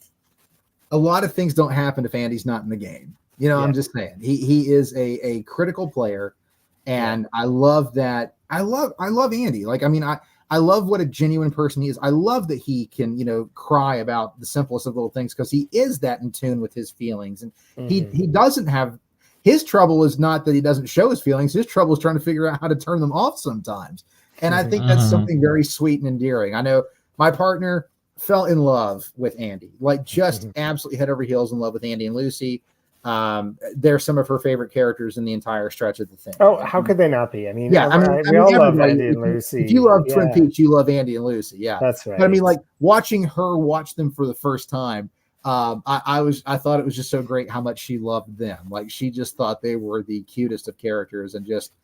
a lot of things don't happen if Andy's not in the game. I'm just saying he is a critical player, and I love that. I love Andy. Like, I mean, I love what a genuine person he is. I love that he can, cry about the simplest of little things because he is that in tune with his feelings. And he doesn't have, his trouble is not that he doesn't show his feelings. His trouble is trying to figure out how to turn them off sometimes. And I think that's something very sweet and endearing. I know my partner fell in love with Andy, like just absolutely head over heels in love with Andy and Lucy. They're some of her favorite characters in the entire stretch of the thing. Oh, how could they not be? I mean, we all love Andy and Lucy. If you love Twin Peaks, you love Andy and Lucy. Yeah, that's right. But I mean, like watching her watch them for the first time, I thought it was just so great how much she loved them. Like she just thought they were the cutest of characters and just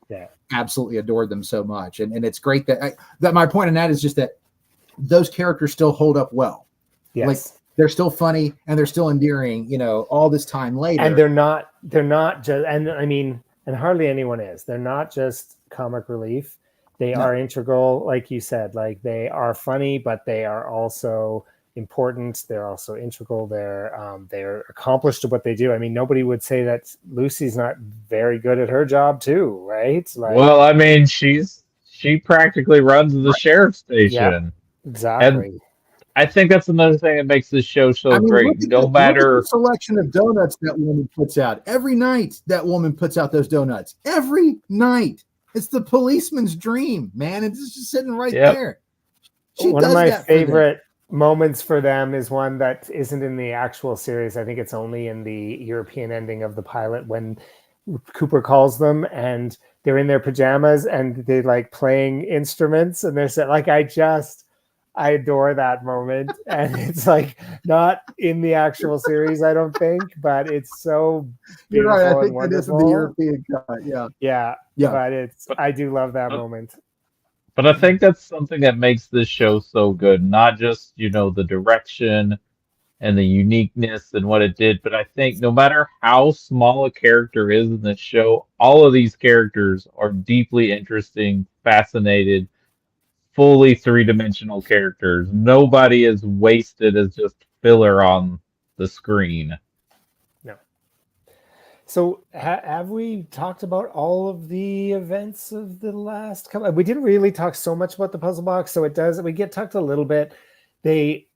absolutely adored them so much. And it's great that my point on that is just that those characters still hold up well. Yes. Like, they're still funny and they're still endearing, all this time later. And they're not just, and I mean, and hardly anyone is. They're not just comic relief. They are integral, like you said. Like they are funny, but they are also important. They're also integral. They're accomplished at what they do. I mean, nobody would say that Lucy's not very good at her job too, right? Like, well, I mean, she practically runs the sheriff's station. Yeah, exactly. And I think that's another thing that makes this show so great. No matter the selection of donuts that woman puts out every night, that woman puts out those donuts every night. It's the policeman's dream, man. It's just sitting right there. One of my favorite moments for them is one that isn't in the actual series. I think it's only in the European ending of the pilot when Cooper calls them and they're in their pajamas and they're like playing instruments and they're like, I adore that moment. And it's like not in the actual series, I don't think, but it's so you're right. I think that is the European cut. Yeah. But I do love that moment. But I think that's something that makes this show so good. Not just, the direction and the uniqueness and what it did, but I think no matter how small a character is in this show, all of these characters are deeply interesting, fascinated, fully three-dimensional characters. Nobody is wasted as just filler on the screen. No. So have we talked about all of the events of the last couple? We didn't really talk so much about the puzzle box, so we get talked a little bit. They,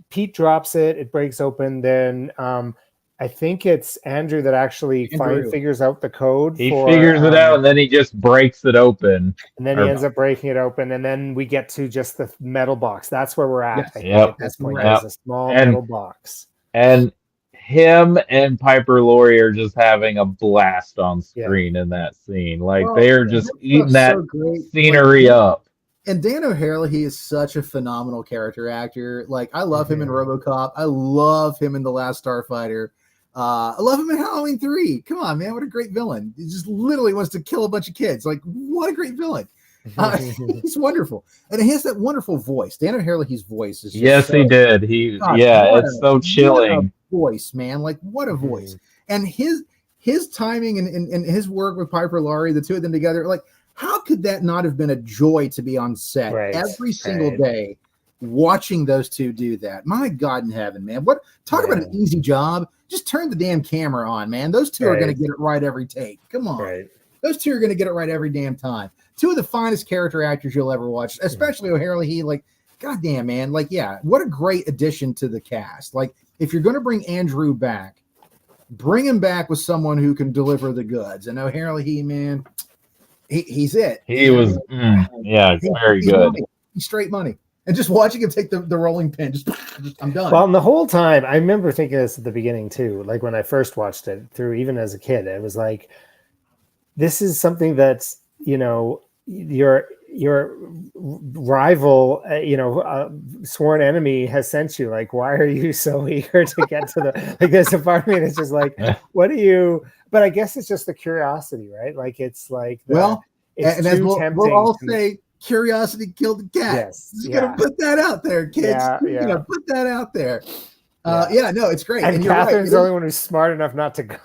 Pete drops it, it breaks open, then I think it's Andrew that actually figures out the code. He figures it out, and then he just breaks it open. And then he ends up breaking it open, and then we get to just the metal box. That's where we're at. Yes. I think at this point. It's a small metal box. And him and Piper Laurie are just having a blast on screen in that scene. Like they're just eating that scenery up. And Dan O'Herlihy is such a phenomenal character actor. Like, I love him in RoboCop. I love him in The Last Starfighter. I love him in Halloween 3. Come on, man. What a great villain. He just literally wants to kill a bunch of kids. Like, what a great villain. He's wonderful. And he has that wonderful voice. Dan O'Herlihy's voice is just Yes, so, he did. God, It's so chilling. What a voice, man. Like, what a voice. And his timing and his work with Piper Laurie, the two of them together, like, how could that not have been a joy to be on set every single day watching those two do that? My God in heaven, man. Talk about an easy job. Just turn the damn camera on, man. Those two are going to get it right every take. Come on. Those two are going to get it right every damn time. Two of the finest character actors you'll ever watch, especially O'Herlihy. Like, goddamn, man. Like, yeah, what a great addition to the cast. Like, if you're going to bring Andrew back, bring him back with someone who can deliver the goods. And O'Herlihy, man, he's it. He was, very good. Money. He's straight money. And just watching him take the rolling pin, just I'm done. Well, and the whole time, I remember thinking this at the beginning too. Like when I first watched it through, even as a kid, it was like, this is something that's, your rival, sworn enemy has sent you. Like, why are you so eager to get to the? Like, there's a part of me that's just like, what do you? But I guess it's just the curiosity, right? Like, it's like, it's and as we'll all say, curiosity killed the cat. Yes, just gonna put that out there, kids. Gonna put that out there. No, it's great. And Catherine's the only one who's smart enough not to go.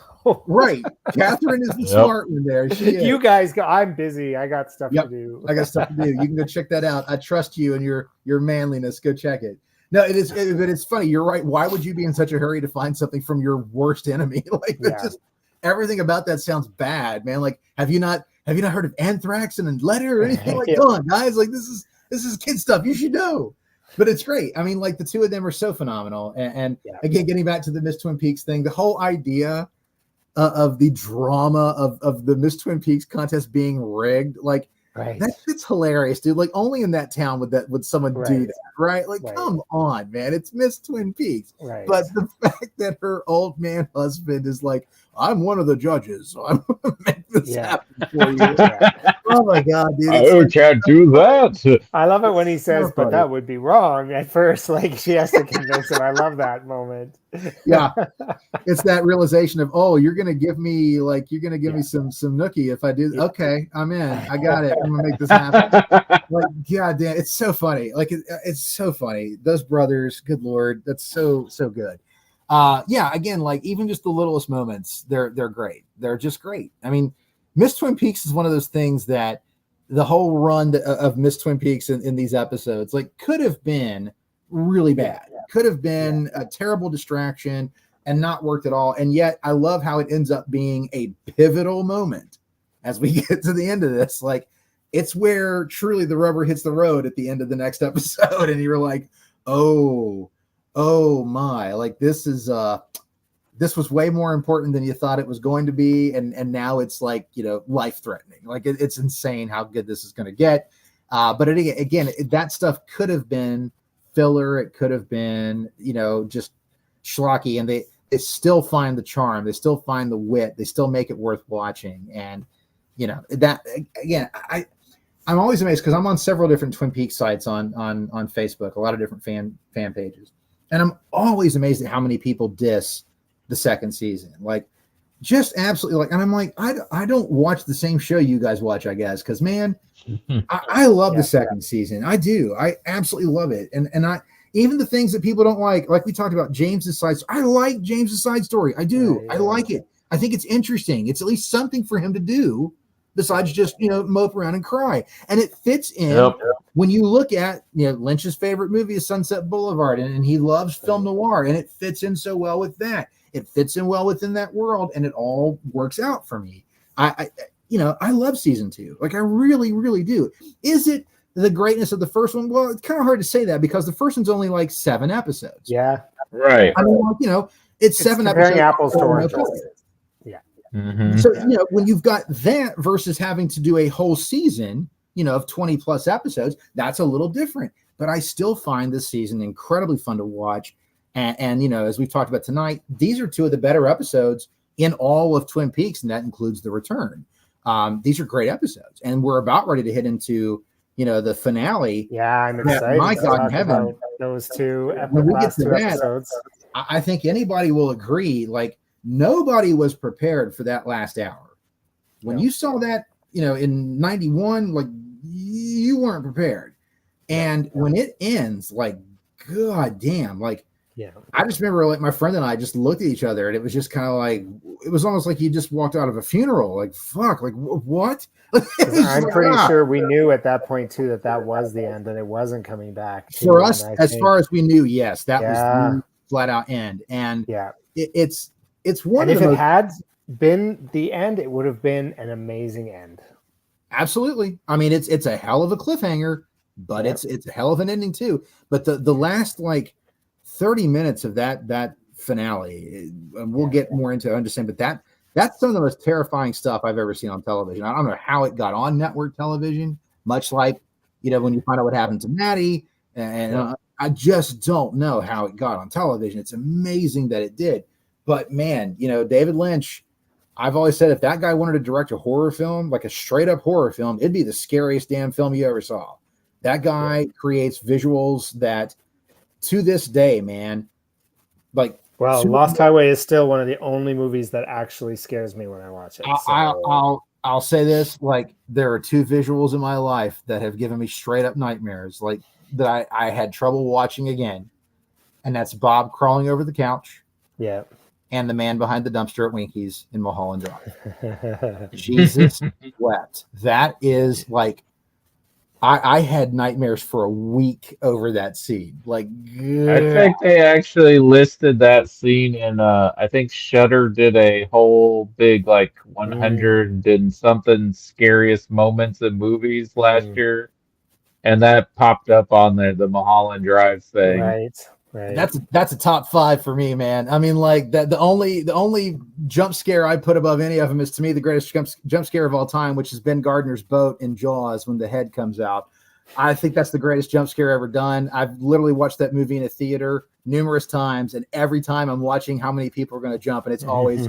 Right, Catherine is the smart one there. You guys go. I'm busy. I got stuff to do. I got stuff to do. You can go check that out. I trust you and your manliness. Go check it. No, but it's funny. You're right. Why would you be in such a hurry to find something from your worst enemy? Like, just everything about that sounds bad, man. Like, have you not heard of Anthrax and Letter or anything? Like, come on, guys. Like, this is kid stuff. You should know. But it's great. I mean, like, the two of them are so phenomenal. And again, getting back to the Miss Twin Peaks thing, the whole idea of the drama of the Miss Twin Peaks contest being rigged, like, it's hilarious, dude. Like, only in that town would someone do that, right? Like, come on, man. It's Miss Twin Peaks. Right. But the fact that her old man husband is like, I'm one of the judges, so I'm gonna make this happen for you. Oh my God, dude! I can't do that. I love it when he says, "But that would be wrong." At first, like, she has to convince him. I love that moment. Yeah, it's that realization of, oh, you're gonna give me me some nookie if I do. Okay, I'm in. I got it. I'm gonna make this happen. Like, God damn, it's so funny. Like, it's so funny. Those brothers, good Lord, that's so good. Again, like, even just the littlest moments, they're great. They're just great. I mean, Miss Twin Peaks is one of those things that the whole run of Miss Twin Peaks in these episodes, like, could have been really bad. Could have been a terrible distraction and not worked at all. And yet I love how it ends up being a pivotal moment as we get to the end of this. Like, it's where truly the rubber hits the road at the end of the next episode. And you're like, oh my, like, this was way more important than you thought it was going to be. And now it's like, life threatening. Like, it's insane how good this is going to get. But again, that stuff could have been filler. It could have been, just schlocky, and they still find the charm. They still find the wit. They still make it worth watching. And, that, again, I'm always amazed because I'm on several different Twin Peaks sites on Facebook, a lot of different fan pages. And I'm always amazed at how many people diss the second season. Like, just absolutely, like, and I'm like, I don't watch the same show you guys watch, I guess, because, man, I love the second season. I do. I absolutely love it. And I, even the things that people don't like we talked about, James's side story. I like James's side story. I do. I like it. I think it's interesting. It's at least something for him to do besides just, mope around and cry. And it fits in when you look at, Lynch's favorite movie is Sunset Boulevard, and he loves film noir, and it fits in so well with that. It fits in well within that world, and it all works out for me. I love season 2. Like, I really, really do. Is it the greatness of the first one? Well, it's kind of hard to say that because the first one's only like 7 episodes. Yeah. Right. I mean, it's 7 episodes. Apples to oranges. Yeah. Mm-hmm. So, when you've got that versus having to do a whole season, of 20 plus episodes, that's a little different. But I still find this season incredibly fun to watch. And as we've talked about tonight, these are 2 of the better episodes in all of Twin Peaks, and that includes The Return. These are great episodes, and we're about ready to hit into the finale. Yeah, I'm Yeah, excited my to God in talk heaven. about those two When we get last to two that, episodes. I think anybody will agree. Like nobody was prepared for that last hour. When No. you saw that, in '91, like you weren't prepared. And when it ends, like, God damn, like, Yeah. I just remember like my friend and I just looked at each other and it was just kind of like, it was almost like you just walked out of a funeral. Like, fuck, like what? It was just I'm like, pretty ah. sure we knew at that point too that was the end and it wasn't coming back. too, For and us, I as think- far as we knew, yes, that was Yeah. the flat out end. And yeah. it's one And of if the it most, had been the end, it would have been an amazing end. absolutely. I mean, it's a hell of a cliffhanger, but Yep. it's a hell of an ending too. But the last like 30 minutes of that finale, and we'll get more into it, I understand, but that's some of the most terrifying stuff I've ever seen on television. I don't know how it got on network television, much like when you find out what happened to Maddie, and I just don't know how it got on television. It's amazing that it did, but man, David Lynch. I've always said if that guy wanted to direct a horror film, like a straight up horror film, it'd be the scariest damn film you ever saw. That guy creates visuals that, to this day, man, like. Well, Lost Highway is still one of the only movies that actually scares me when I watch it. I'll say this: like, there are two visuals in my life that have given me straight up nightmares, like that I had trouble watching again, and that's Bob crawling over the couch, Yeah. and the man behind the dumpster at Winkies in Mulholland Drive. Jesus wept. That is like, I had nightmares for a week over that scene. Like, I think they actually listed that scene in I think Shudder did a whole big like 100 and something scariest moments in movies last year, and that popped up on the Mulholland Drive thing. Right. That's a top 5 for me, man. I mean, like that the only jump scare I put above any of them is, to me, the greatest jump scare of all time, which is Ben Gardner's boat in Jaws when the head comes out. I think that's the greatest jump scare ever done. I've literally watched that movie in a theater numerous times, and every time I'm watching how many people are going to jump, and it's always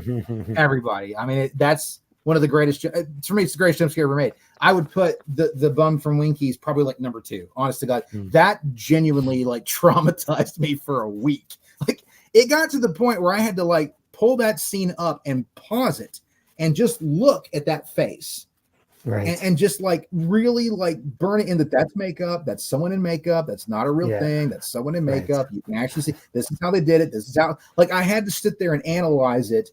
everybody. I mean, that's one of the greatest. For me, it's the greatest jump scare ever made. I would put the bum from Winkies probably like number 2. Honest to God, that genuinely like traumatized me for a week. Like, it got to the point where I had to like pull that scene up and pause it and just look at that face. Right. And just like really like burn it in that's makeup. That's someone in makeup. That's not a real thing. That's someone in makeup. You can actually see this is how they did it. This is how, like, I had to sit there and analyze it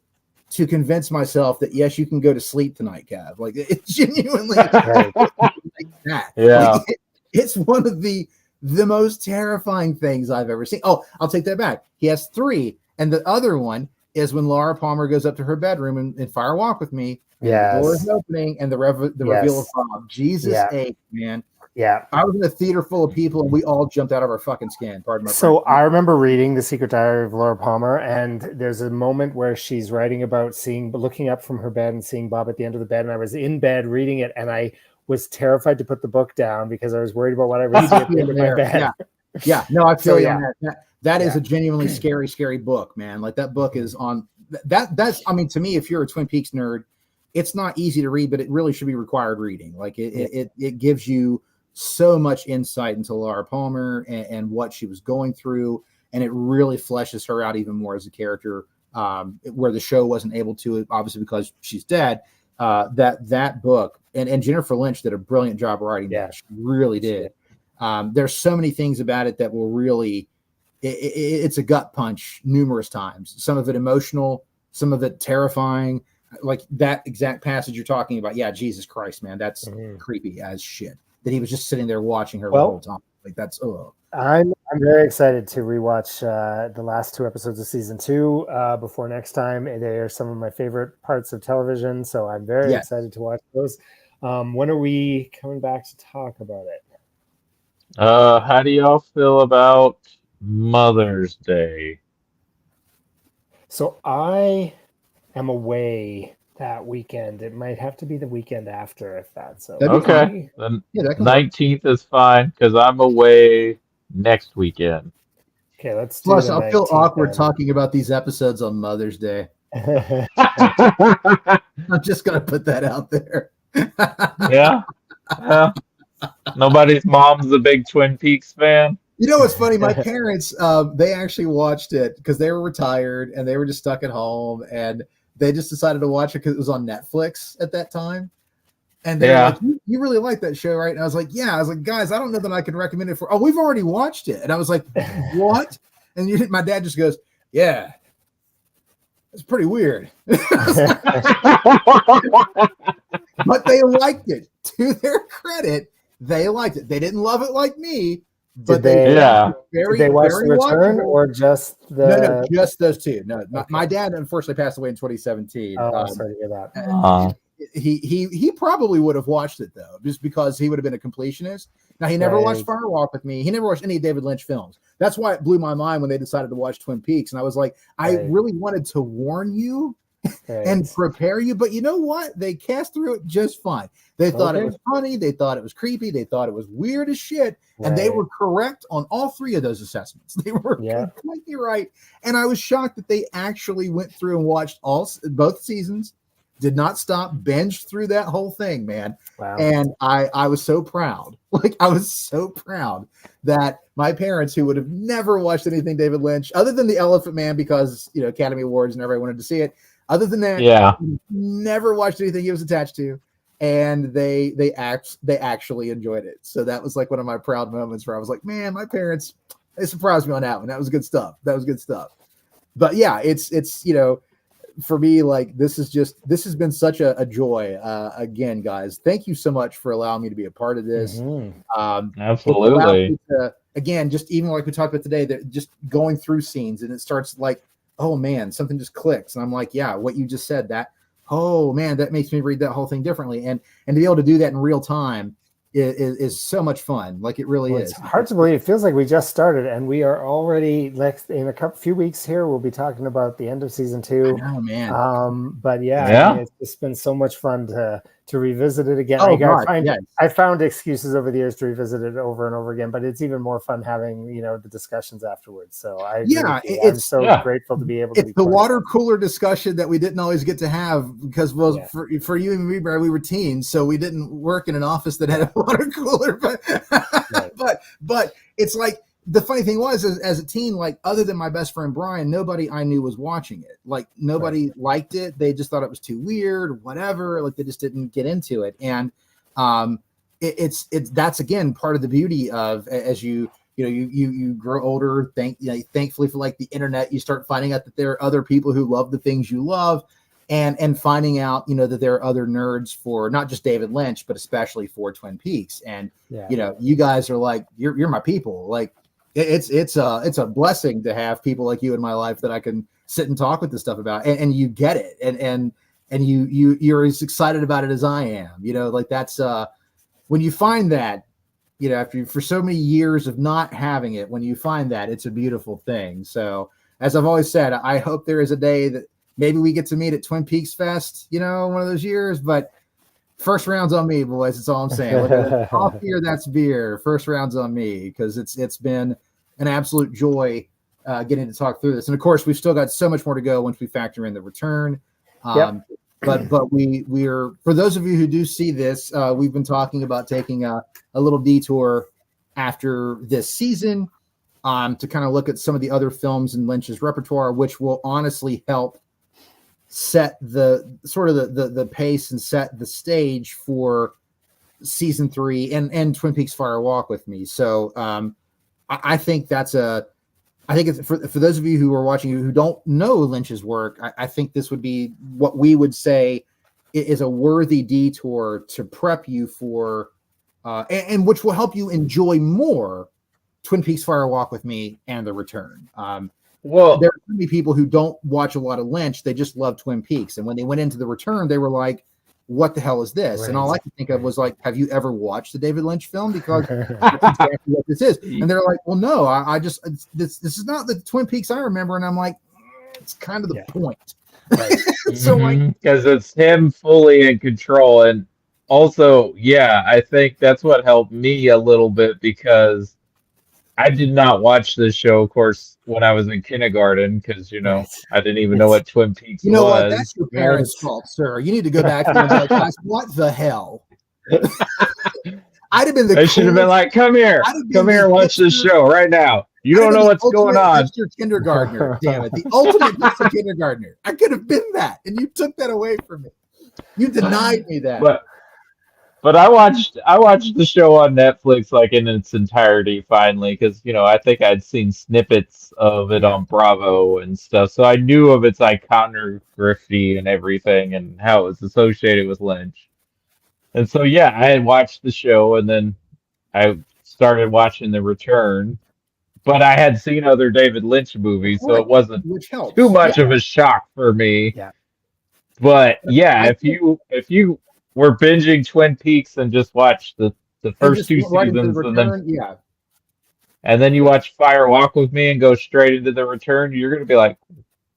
to convince myself that yes, you can go to sleep tonight, Cav. Like, it genuinely like that. Yeah. Like, it's one of the most terrifying things I've ever seen. Oh, I'll take that back. He has 3, and the other one is when Laura Palmer goes up to her bedroom in Fire Walk with Me. Yeah, the door is opening, and the reveal of Bob. Jesus H, man. Yeah. I was in a theater full of people, and we all jumped out of our fucking skin. Pardon my So French. I remember reading The Secret Diary of Laura Palmer, and there's a moment where she's writing about looking up from her bed and seeing Bob at the end of the bed, and I was in bed reading it, and I was terrified to put the book down because I was worried about what I would see at the end of my bed. Yeah. No, I feel So, you on that. That is a genuinely scary, scary book, man. Like, that book is on that's, I mean, to me, if you're a Twin Peaks nerd, it's not easy to read, but it really should be required reading. Like, it gives you so much insight into Laura Palmer and what she was going through, and it really fleshes her out even more as a character, where the show wasn't able to, obviously because she's dead. That book, and Jennifer Lynch did a brilliant job writing that. She really did. There's so many things about it that will really, it's a gut punch numerous times. Some of it emotional, some of it terrifying. Like that exact passage you're talking about. Yeah, Jesus Christ, man, that's creepy as shit. That he was just sitting there watching her the whole time. Like, that's I'm very excited to rewatch the last 2 episodes of season 2 before next time. They are some of my favorite parts of television, so I'm very excited to watch those. When are we coming back to talk about it? How do y'all feel about Mother's Day? So I am away that weekend. It might have to be the weekend after, if that's okay. Then that 19th is fine because I'm away next weekend. Okay, let's do Plus, the I'll feel 19th awkward then. talking about these episodes on Mother's Day. I'm just gonna put that out there. Yeah. Nobody's mom's a big Twin Peaks fan. You know what's funny? My parents, they actually watched it because they were retired and they were just stuck at home, and they just decided to watch it because it was on Netflix at that time. And they were like, you really like that show, right? And I was like, yeah. I was like, guys, I don't know that I can recommend it for. Oh, we've already watched it. And I was like, what? And my dad just goes, yeah, it's pretty weird. But they liked it. To their credit, they liked it. They didn't love it like me, but Did they watch The Return watchable. or just the? No, just those two. No, my dad unfortunately passed away in 2017. Oh, sorry to hear that. He probably would have watched it though, just because he would have been a completionist. Now he never watched Firewalk with me. He never watched any David Lynch films. That's why it blew my mind when they decided to watch Twin Peaks, and I was like, I really wanted to warn you and prepare you, but you know what? They cast through it just fine. They thought it was funny. They thought it was creepy. They thought it was weird as shit, and they were correct on all three of those assessments. They were completely right, and I was shocked that they actually went through and watched both seasons. Did not stop, binged through that whole thing, man. Wow. And I was so proud. Like, I was so proud that my parents, who would have never watched anything David Lynch, other than The Elephant Man, because, you know, Academy Awards and everybody wanted to see it. Other than that, never watched anything he was attached to. And they actually enjoyed it. So that was like one of my proud moments where I was like, man, my parents, they surprised me on that one. That was good stuff. But yeah, it's, you know, for me, like, this has been such a joy. Again, guys, thank you so much for allowing me to be a part of this. Absolutely. Again, just even like we talked about today, that just going through scenes and it starts like, oh man, something just clicks. And I'm like, yeah, what you just said, that, oh man, that makes me read that whole thing differently. And to be able to do that in real time is so much fun. Like, it really is. It's hard to believe. It feels like we just started, and we are already, like, in a few weeks here, we'll be talking about the end of season 2. Oh man. But yeah. I mean, it's just been so much fun to revisit it again. I found excuses over the years to revisit it over and over again, but it's even more fun having, you know, the discussions afterwards. So I'm so grateful to be able to. It's the water cooler discussion that we didn't always get to have because, for you and me, Brad, we were teens, so we didn't work in an office that had a water cooler. But it's like, the funny thing was, as a teen, like, other than my best friend Brian, nobody I knew was watching it. Like, nobody liked it. They just thought it was too weird or whatever. Like, they just didn't get into it. And it's that's again part of the beauty of, as you grow older. Thankfully for like the internet, you start finding out that there are other people who love the things you love, and finding out, you know, that there are other nerds for not just David Lynch, but especially for Twin Peaks. And you know, you guys are like, you're my people. Like, it's a blessing to have people like you in my life that I can sit and talk with this stuff about, and you get it, and you're as excited about it as I am. You know, like, that's when you find that, you know, for so many years of not having it, when you find that, it's a beautiful thing. So, as I've always said, I hope there is a day that maybe we get to meet at Twin Peaks Fest, you know, one of those years, but first round's on me, boys. That's all I'm saying. Coffee or that's beer. First round's on me, because it's been an absolute joy getting to talk through this. And of course, we've still got so much more to go once we factor in The Return. But we're, for those of you who do see this, we've been talking about taking a little detour after this season to kind of look at some of the other films in Lynch's repertoire, which will honestly help set the sort of the pace and set the stage for season 3 and Twin Peaks Fire Walk with Me. So I think it's for those of you who are watching who don't know Lynch's work, I think this would be what we would say is a worthy detour to prep you for and which will help you enjoy more Twin Peaks Fire Walk with Me and The Return. Well, there are many people who don't watch a lot of Lynch. They just love Twin Peaks. And when they went into The Return, they were like, what the hell is this? Right. And all I could think of was like, have you ever watched the David Lynch film? Because that's exactly what this is. And they're like, well, no, I just, this is not the Twin Peaks I remember. And I'm like, it's kind of the point. Right. So because it's him fully in control. And also, I think that's what helped me a little bit, because I did not watch this show, of course, when I was in kindergarten, because, you know, I didn't even know what Twin Peaks was. You know what? That's your parents' fault, sir. You need to go back and be like, what the hell? I'd have been the They should have been coolest- like, "Come here, I'd have been come here, the and watch this hipster- show right now. You I'd don't have know been what's the going ultimate on." hipster kindergartner. Damn it, the ultimate hipster kindergartner. I could have been that, and you took that away from me. You denied me that. But I watched the show on Netflix like in its entirety finally because I think I'd seen snippets of it on Bravo and stuff, so I knew of its iconography and everything and how it was associated with Lynch. And so yeah, I had watched the show and then I started watching The Return, but I had seen other David Lynch movies, so it wasn't which helps. too much of a shock for me. Yeah. But yeah, if you were binging Twin Peaks and just watched the first two right into The seasons Return, and then you watch Fire Walk with Me and go straight into The Return, you're gonna be like,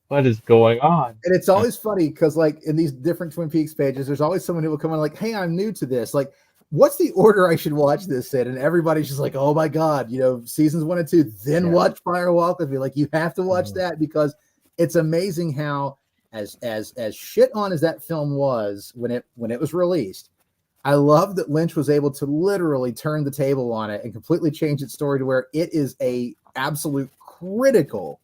what is going on? And it's always funny because, like, in these different Twin Peaks pages, there's always someone who will come in like, "Hey, I'm new to this. Like, what's the order I should watch this in?" And everybody's just like, "Oh my god, seasons 1 and 2, then watch Fire Walk with Me." Like, you have to watch that because it's amazing how, as shit on as that film was when it was released, I love that Lynch was able to literally turn the table on it and completely change its story to where it is a absolute critical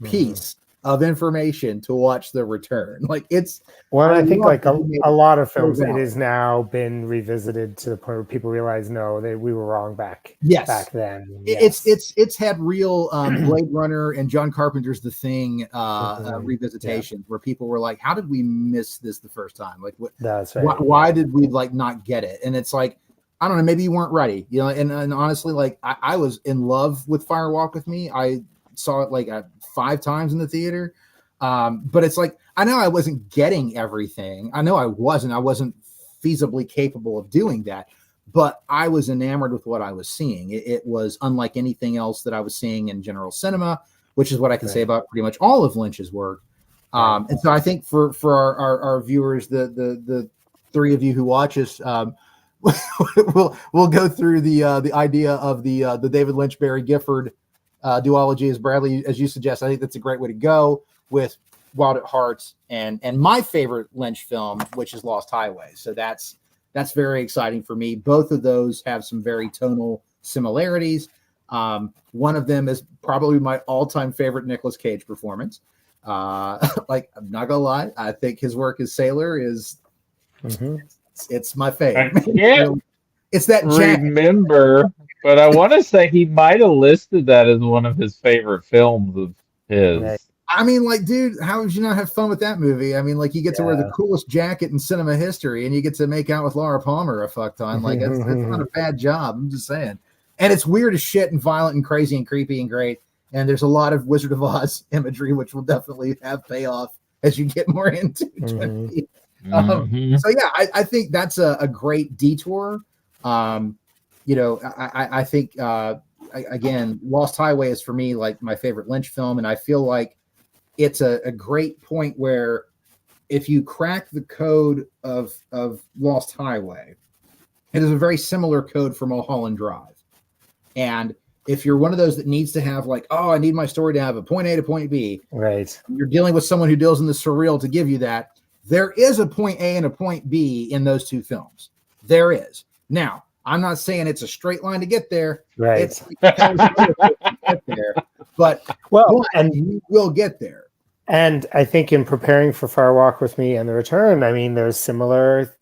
piece of information to watch The Return. Like, it's I think like a lot of films, out. it has now been revisited to the point where people realize, no, we were wrong back then. It's had real Blade Runner and John Carpenter's The Thing revisitations where people were like, how did we miss this the first time? Like, what? That's right. Why did we like not get it? And it's like, I don't know, maybe you weren't ready, and honestly, like I was in love with Fire Walk with Me. I saw it like 5 times in the theater. But it's like, I know I wasn't getting everything. I know I wasn't feasibly capable of doing that, but I was enamored with what I was seeing. It was unlike anything else that I was seeing in general cinema, which is what I can say about pretty much all of Lynch's work. And so I think for our viewers, the 3 of you who watch us, we'll go through the idea of the David Lynch Barry Gifford duology, as Bradley, as you suggest. I think that's a great way to go with Wild at Heart and my favorite Lynch film, which is Lost Highway. So that's very exciting for me. Both of those have some very tonal similarities. One of them is probably my all-time favorite Nicolas Cage performance. Like, I'm not gonna lie, I think his work as Sailor is it's my favorite. It's that Jack. Remember, but I want to say he might have listed that as one of his favorite films of his. Right. I mean, like, dude, how would you not have fun with that movie? I mean, like, you get to wear the coolest jacket in cinema history, and you get to make out with Laura Palmer a fuck ton. Like, it's not a bad job. I'm just saying. And it's weird as shit and violent and crazy and creepy and great. And there's a lot of Wizard of Oz imagery, which will definitely have payoff as you get more into it. So yeah, I think that's a great detour. I think again, Lost Highway is for me like my favorite Lynch film, and I feel like it's a great point where if you crack the code of Lost Highway, it is a very similar code for Mulholland Drive. And if you're one of those that needs to have like, oh, I need my story to have a point A to point B, right? You're dealing with someone who deals in the surreal to give you that. There is a point A and a point B in those two films. There is. Now, I'm not saying it's a straight line to get there. Right. It's get there, but you will get there. And I think in preparing for Fire Walk with Me and The Return, I mean, there's similar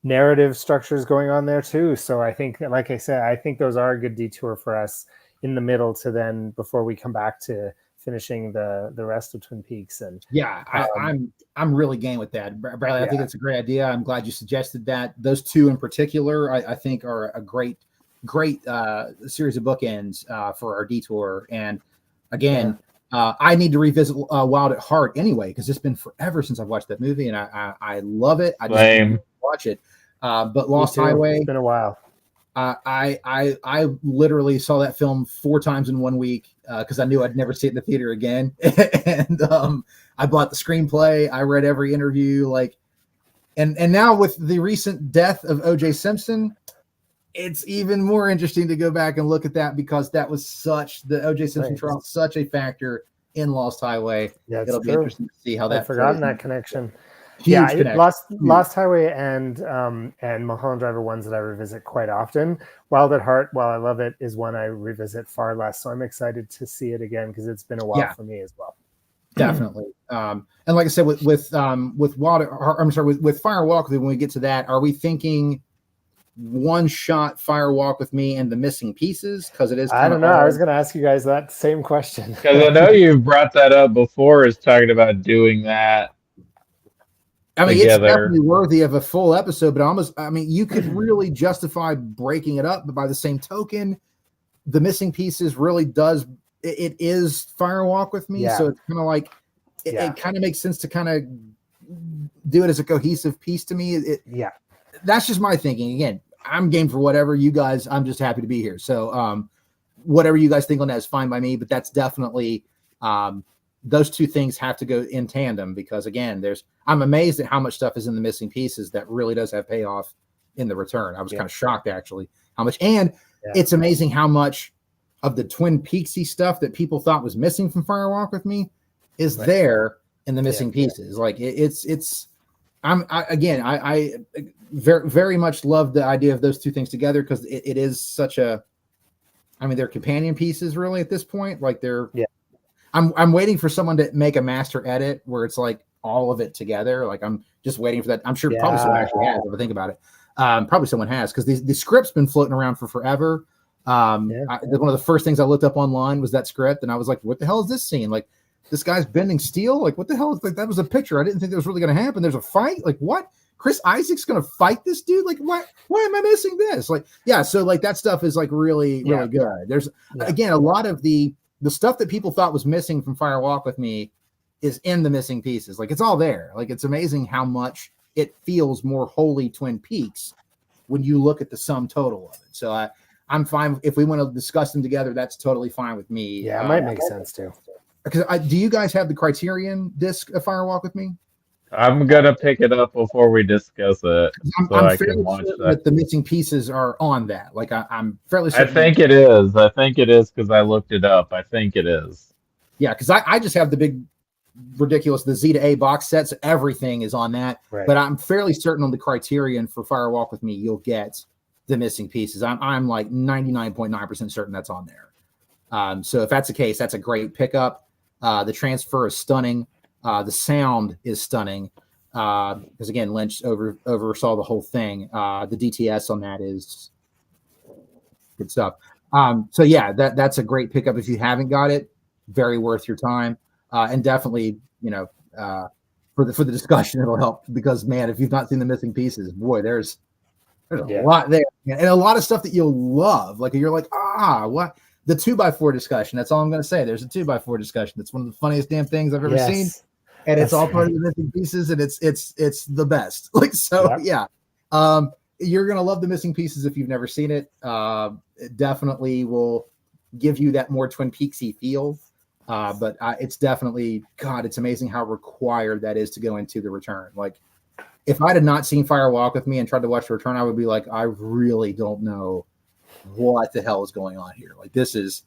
narrative structures going on there too. So I think, like I said, I think those are a good detour for us in the middle to then before we come back to finishing the rest of Twin Peaks. And yeah, I'm really game with that, Bradley. I think it's a great idea. I'm glad you suggested that. Those two in particular, I think, are a great series of bookends for our detour. And again, I need to revisit Wild at Heart anyway because it's been forever since I've watched that movie, and I love it. I just need to watch it. But Lost Highway, it's been a while. I literally saw that film 4 times in 1 week because I knew I'd never see it in the theater again. And I bought the screenplay. I read every interview. And now with the recent death of O.J. Simpson, it's even more interesting to go back and look at that because that was the O.J. Simpson trial, such a factor in Lost Highway. Yeah, it'll be interesting to see how that. I've forgotten that connection. Yeah, connection. Lost Highway and Mulholland Drive are ones that I revisit quite often. Wild at Heart, while I love it, is one I revisit far less. So I'm excited to see it again because it's been a while for me as well. Definitely. And like I said, with Water, I'm sorry, with Fire Walk with Me, when we get to that, are we thinking one shot Fire Walk with Me and the missing pieces? Because it is. I don't know. I was going to ask you guys that same question. Because I know you've brought that up before, is talking about doing that. I mean, together. It's definitely worthy of a full episode, but you could really justify breaking it up. But by the same token, the missing pieces really does. It is Fire Walk with Me, so it's kind of like it kind of makes sense to kind of do it as a cohesive piece to me. That's just my thinking. Again, I'm game for whatever you guys. I'm just happy to be here. So, whatever you guys think on that is fine by me. But that's definitely those two things have to go in tandem because again, I'm amazed at how much stuff is in the missing pieces that really does have payoff in the return. I was kind of shocked actually how much, and it's amazing how much of the Twin Peaksy stuff that people thought was missing from Fire Walk with Me is there in the missing pieces. Like I very, very much love the idea of those two things together because it is such a, they're companion pieces really at this point. Like I'm waiting for someone to make a master edit where it's like all of it together. Like I'm just waiting for that. I'm sure probably someone actually has, if I think about it. Probably someone has because the script's been floating around for forever. One of the first things I looked up online was that script, and I was like, "What the hell is this scene? Like, this guy's bending steel? Like, what the hell? Like, that was a picture. I didn't think that was really going to happen. There's a fight. Like, what? Chris Isaac's going to fight this dude? Like, what? Why am I missing this? Like, yeah. So like that stuff is like really, really good. There's again a lot of the stuff that people thought was missing from Fire Walk with Me is in the missing pieces. Like, it's all there. Like, it's amazing how much it feels more wholly Twin Peaks when you look at the sum total of it. So I'm fine if we want to discuss them together. That's totally fine with me. Yeah, it might make sense too. Because do you guys have the Criterion disc of Fire Walk with Me? I'm gonna pick it up before we discuss it, I'm fairly certain that the missing pieces are on that. Like I'm fairly certain. I think it is. I think it is because I looked it up. I think it is. Yeah, because I just have the big, ridiculous the Z to A box sets. Everything is on that. Right. But I'm fairly certain on the Criterion for Fire Walk with Me, you'll get the missing pieces. I'm like 99.9% certain that's on there. So if that's the case, that's a great pickup. The transfer is stunning. The sound is stunning because again, Lynch oversaw the whole thing. The DTS on that is good stuff. So yeah, that's a great pickup. If you haven't got it, very worth your time. And definitely, for the discussion, it'll help because man, if you've not seen the missing pieces, boy, there's a lot there and a lot of stuff that you'll love. Like you're like, what? The 2x4 discussion. That's all I'm going to say. There's a 2x4 discussion. That's one of the funniest damn things I've ever seen. And it's all part of the missing pieces, and it's the best. Like so, you're gonna love the missing pieces if you've never seen it. It definitely will give you that more Twin Peaksy feel. But it's definitely it's amazing how required that is to go into the return. Like if I had not seen Fire Walk with Me and tried to watch the return, I would be like, I really don't know what the hell is going on here. Like this is.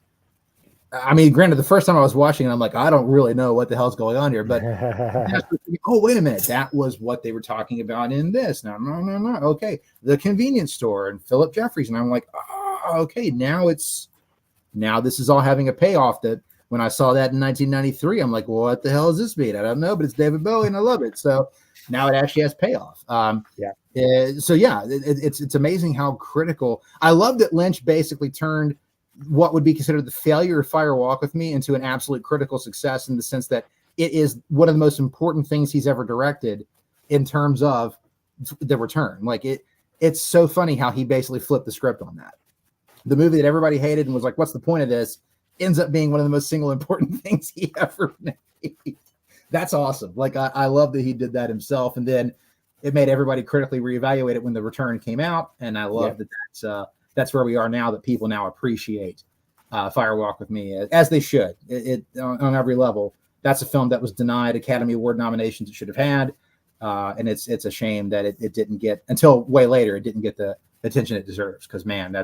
Granted, the first time I was watching it, I'm like, I don't really know what the hell's going on here. But oh, wait a minute, that was what they were talking about in this. No. Okay, the convenience store and Philip Jeffries, and I'm like, okay, now this is all having a payoff. That when I saw that in 1993, I'm like, well, what the hell is this mean? I don't know, but it's David Bowie, and I love it. So now it actually has payoff. It's amazing how critical. I love that Lynch basically turned what would be considered the failure of Fire Walk with Me into an absolute critical success in the sense that it is one of the most important things he's ever directed in terms of the return. Like it's so funny how he basically flipped the script on that. The movie that everybody hated and was like, what's the point of this? Ends up being one of the most single important things he ever made. That's awesome. Like I love that he did that himself. And then it made everybody critically reevaluate it when the return came out. And I love that's where we are now, that people now appreciate Fire Walk with Me as they should. It on every level. That's a film that was denied Academy Award nominations it should have had, and it's a shame that it didn't get until way later. It didn't get the attention it deserves. Because man,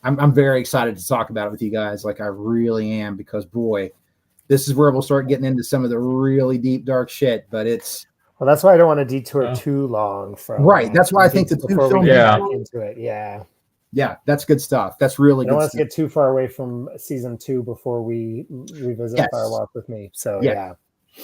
I'm very excited to talk about it with you guys. Like I really am, because boy, this is where we'll start getting into some of the really deep dark shit. But it's Well, that's why I don't want to detour Yeah. too long from Right, that's why I think the two before we films- get Yeah. back into it. Yeah, Yeah, that's good stuff. That's really I don't good want us stuff. to get too far away from season 2 before we revisit Yes. Fire Walk with Me. So Yeah. yeah,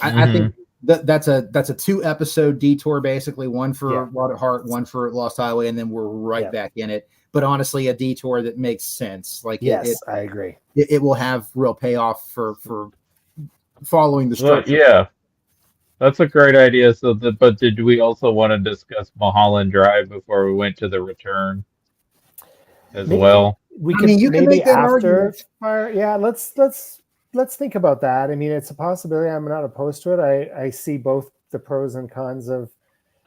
I think that's a 2-episode detour, basically, one for Yeah. Wild at Heart, one for Lost Highway, and then we're right Yeah. back in it. But honestly, a detour that makes sense. Like yes, I agree. it will have real payoff for following the Well, structure. yeah, that's a great idea. But did we also want to discuss Mulholland Drive before we went to the return as Maybe- well? We I could mean, you can maybe make that after argument. Fire. Yeah, let's think about that. I mean, it's a possibility. I'm not opposed to it. I see both the pros and cons of.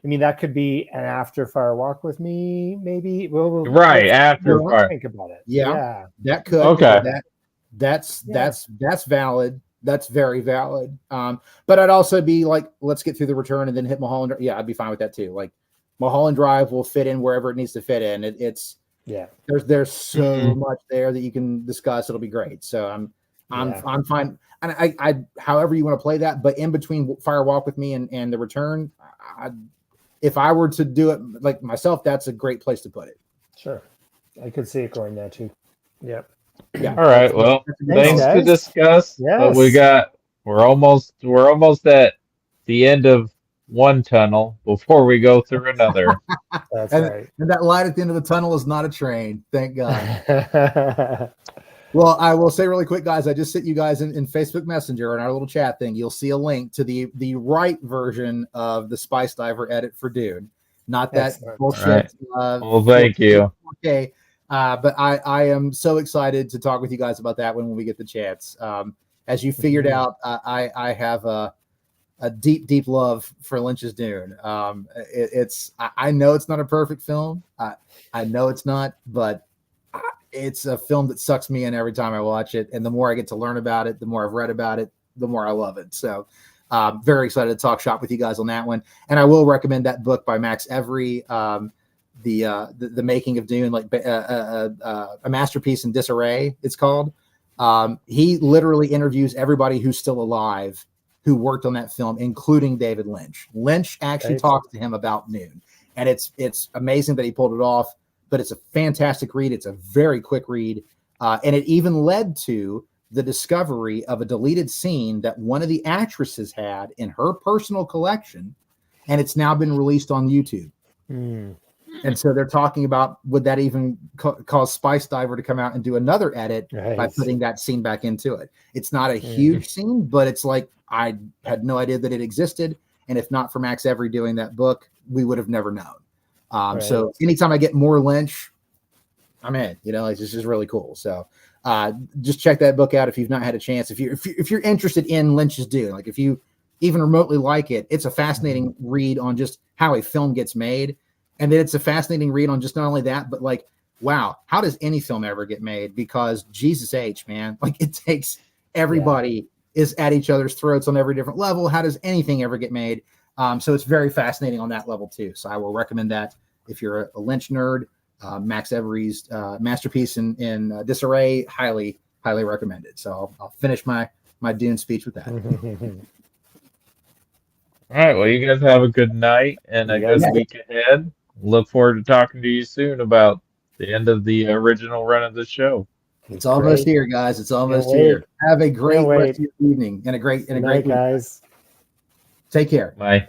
I mean, that could be an after Fire Walk with Me. Maybe we'll Right, let's- after we'll Fire. think about it. Yeah. Yeah. That could Okay. That's Yeah. that's valid. That's very valid. But I'd also be like, let's get through the return and then hit Mulholland. Yeah, I'd be fine with that too. Like Mulholland Drive will fit in wherever it needs to fit in. It's Yeah. there's so Mhm. much there that you can discuss. It'll be great. So I'm fine. And I however you want to play that, but in between Fire Walk with Me and the return, if I were to do it like myself, that's a great place to put it. Sure. I could see it going there too. Yep. Yeah. All right. Well, Thanks, things to guys. discuss. But we're almost at the end of one tunnel before we go through another. That's And- right. And that light at the end of the tunnel is not a train. Thank God. Well, I will say really quick, guys, I just sent you guys in Facebook Messenger in our little chat thing. You'll see a link to the right version of the Spice Diver edit for Dune, not that Excellent. bullshit. Well, thank you. Okay, but I am so excited to talk with you guys about that when we get the chance. As you figured Mhm. out, I have a deep love for Lynch's Dune. I know it's not a perfect film. I know it's not, but it's a film that sucks me in every time I watch it. And the more I get to learn about it, the more I've read about it, the more I love it. So very excited to talk shop with you guys on that one. And I will recommend that book by Max Every, the making of Dune, like a masterpiece in disarray, it's called. He literally interviews everybody who's still alive who worked on that film, including David Lynch. Lynch actually Right. talks to him about Dune. And it's amazing that he pulled it off. But it's a fantastic read. It's a very quick read. And it even led to the discovery of a deleted scene that one of the actresses had in her personal collection. And it's now been released on YouTube. Mm. And so they're talking about, would that even cause Spice Diver to come out and do another edit by Right. putting that scene back into it? It's not a huge scene, but it's like, I had no idea that it existed. And if not for Max Every doing that book, we would have never known. So anytime I get more Lynch, I'm in. It's just really cool. So just check that book out if you've not had a chance. If you're interested in Lynch's Dune, like if you even remotely like it, it's a fascinating read on just how a film gets made, and then it's a fascinating read on just not only that, but like, wow, how does any film ever get made? Because Jesus H, man, like it takes everybody is at each other's throats on every different level. How does anything ever get made? So it's very fascinating on that level too. So I will recommend that if you're a Lynch nerd. Max Every's masterpiece in disarray, highly recommended. So I'll finish my Dune speech with that. Mm-hmm. All right. Well, you guys have a good night and a You good guys- week ahead. Look forward to talking to you soon about the end of the original run of the show. It's almost here, guys. It's almost Can't here. Have a great Can't rest wait. of your evening and a great Good night, week. guys. Take care. Bye.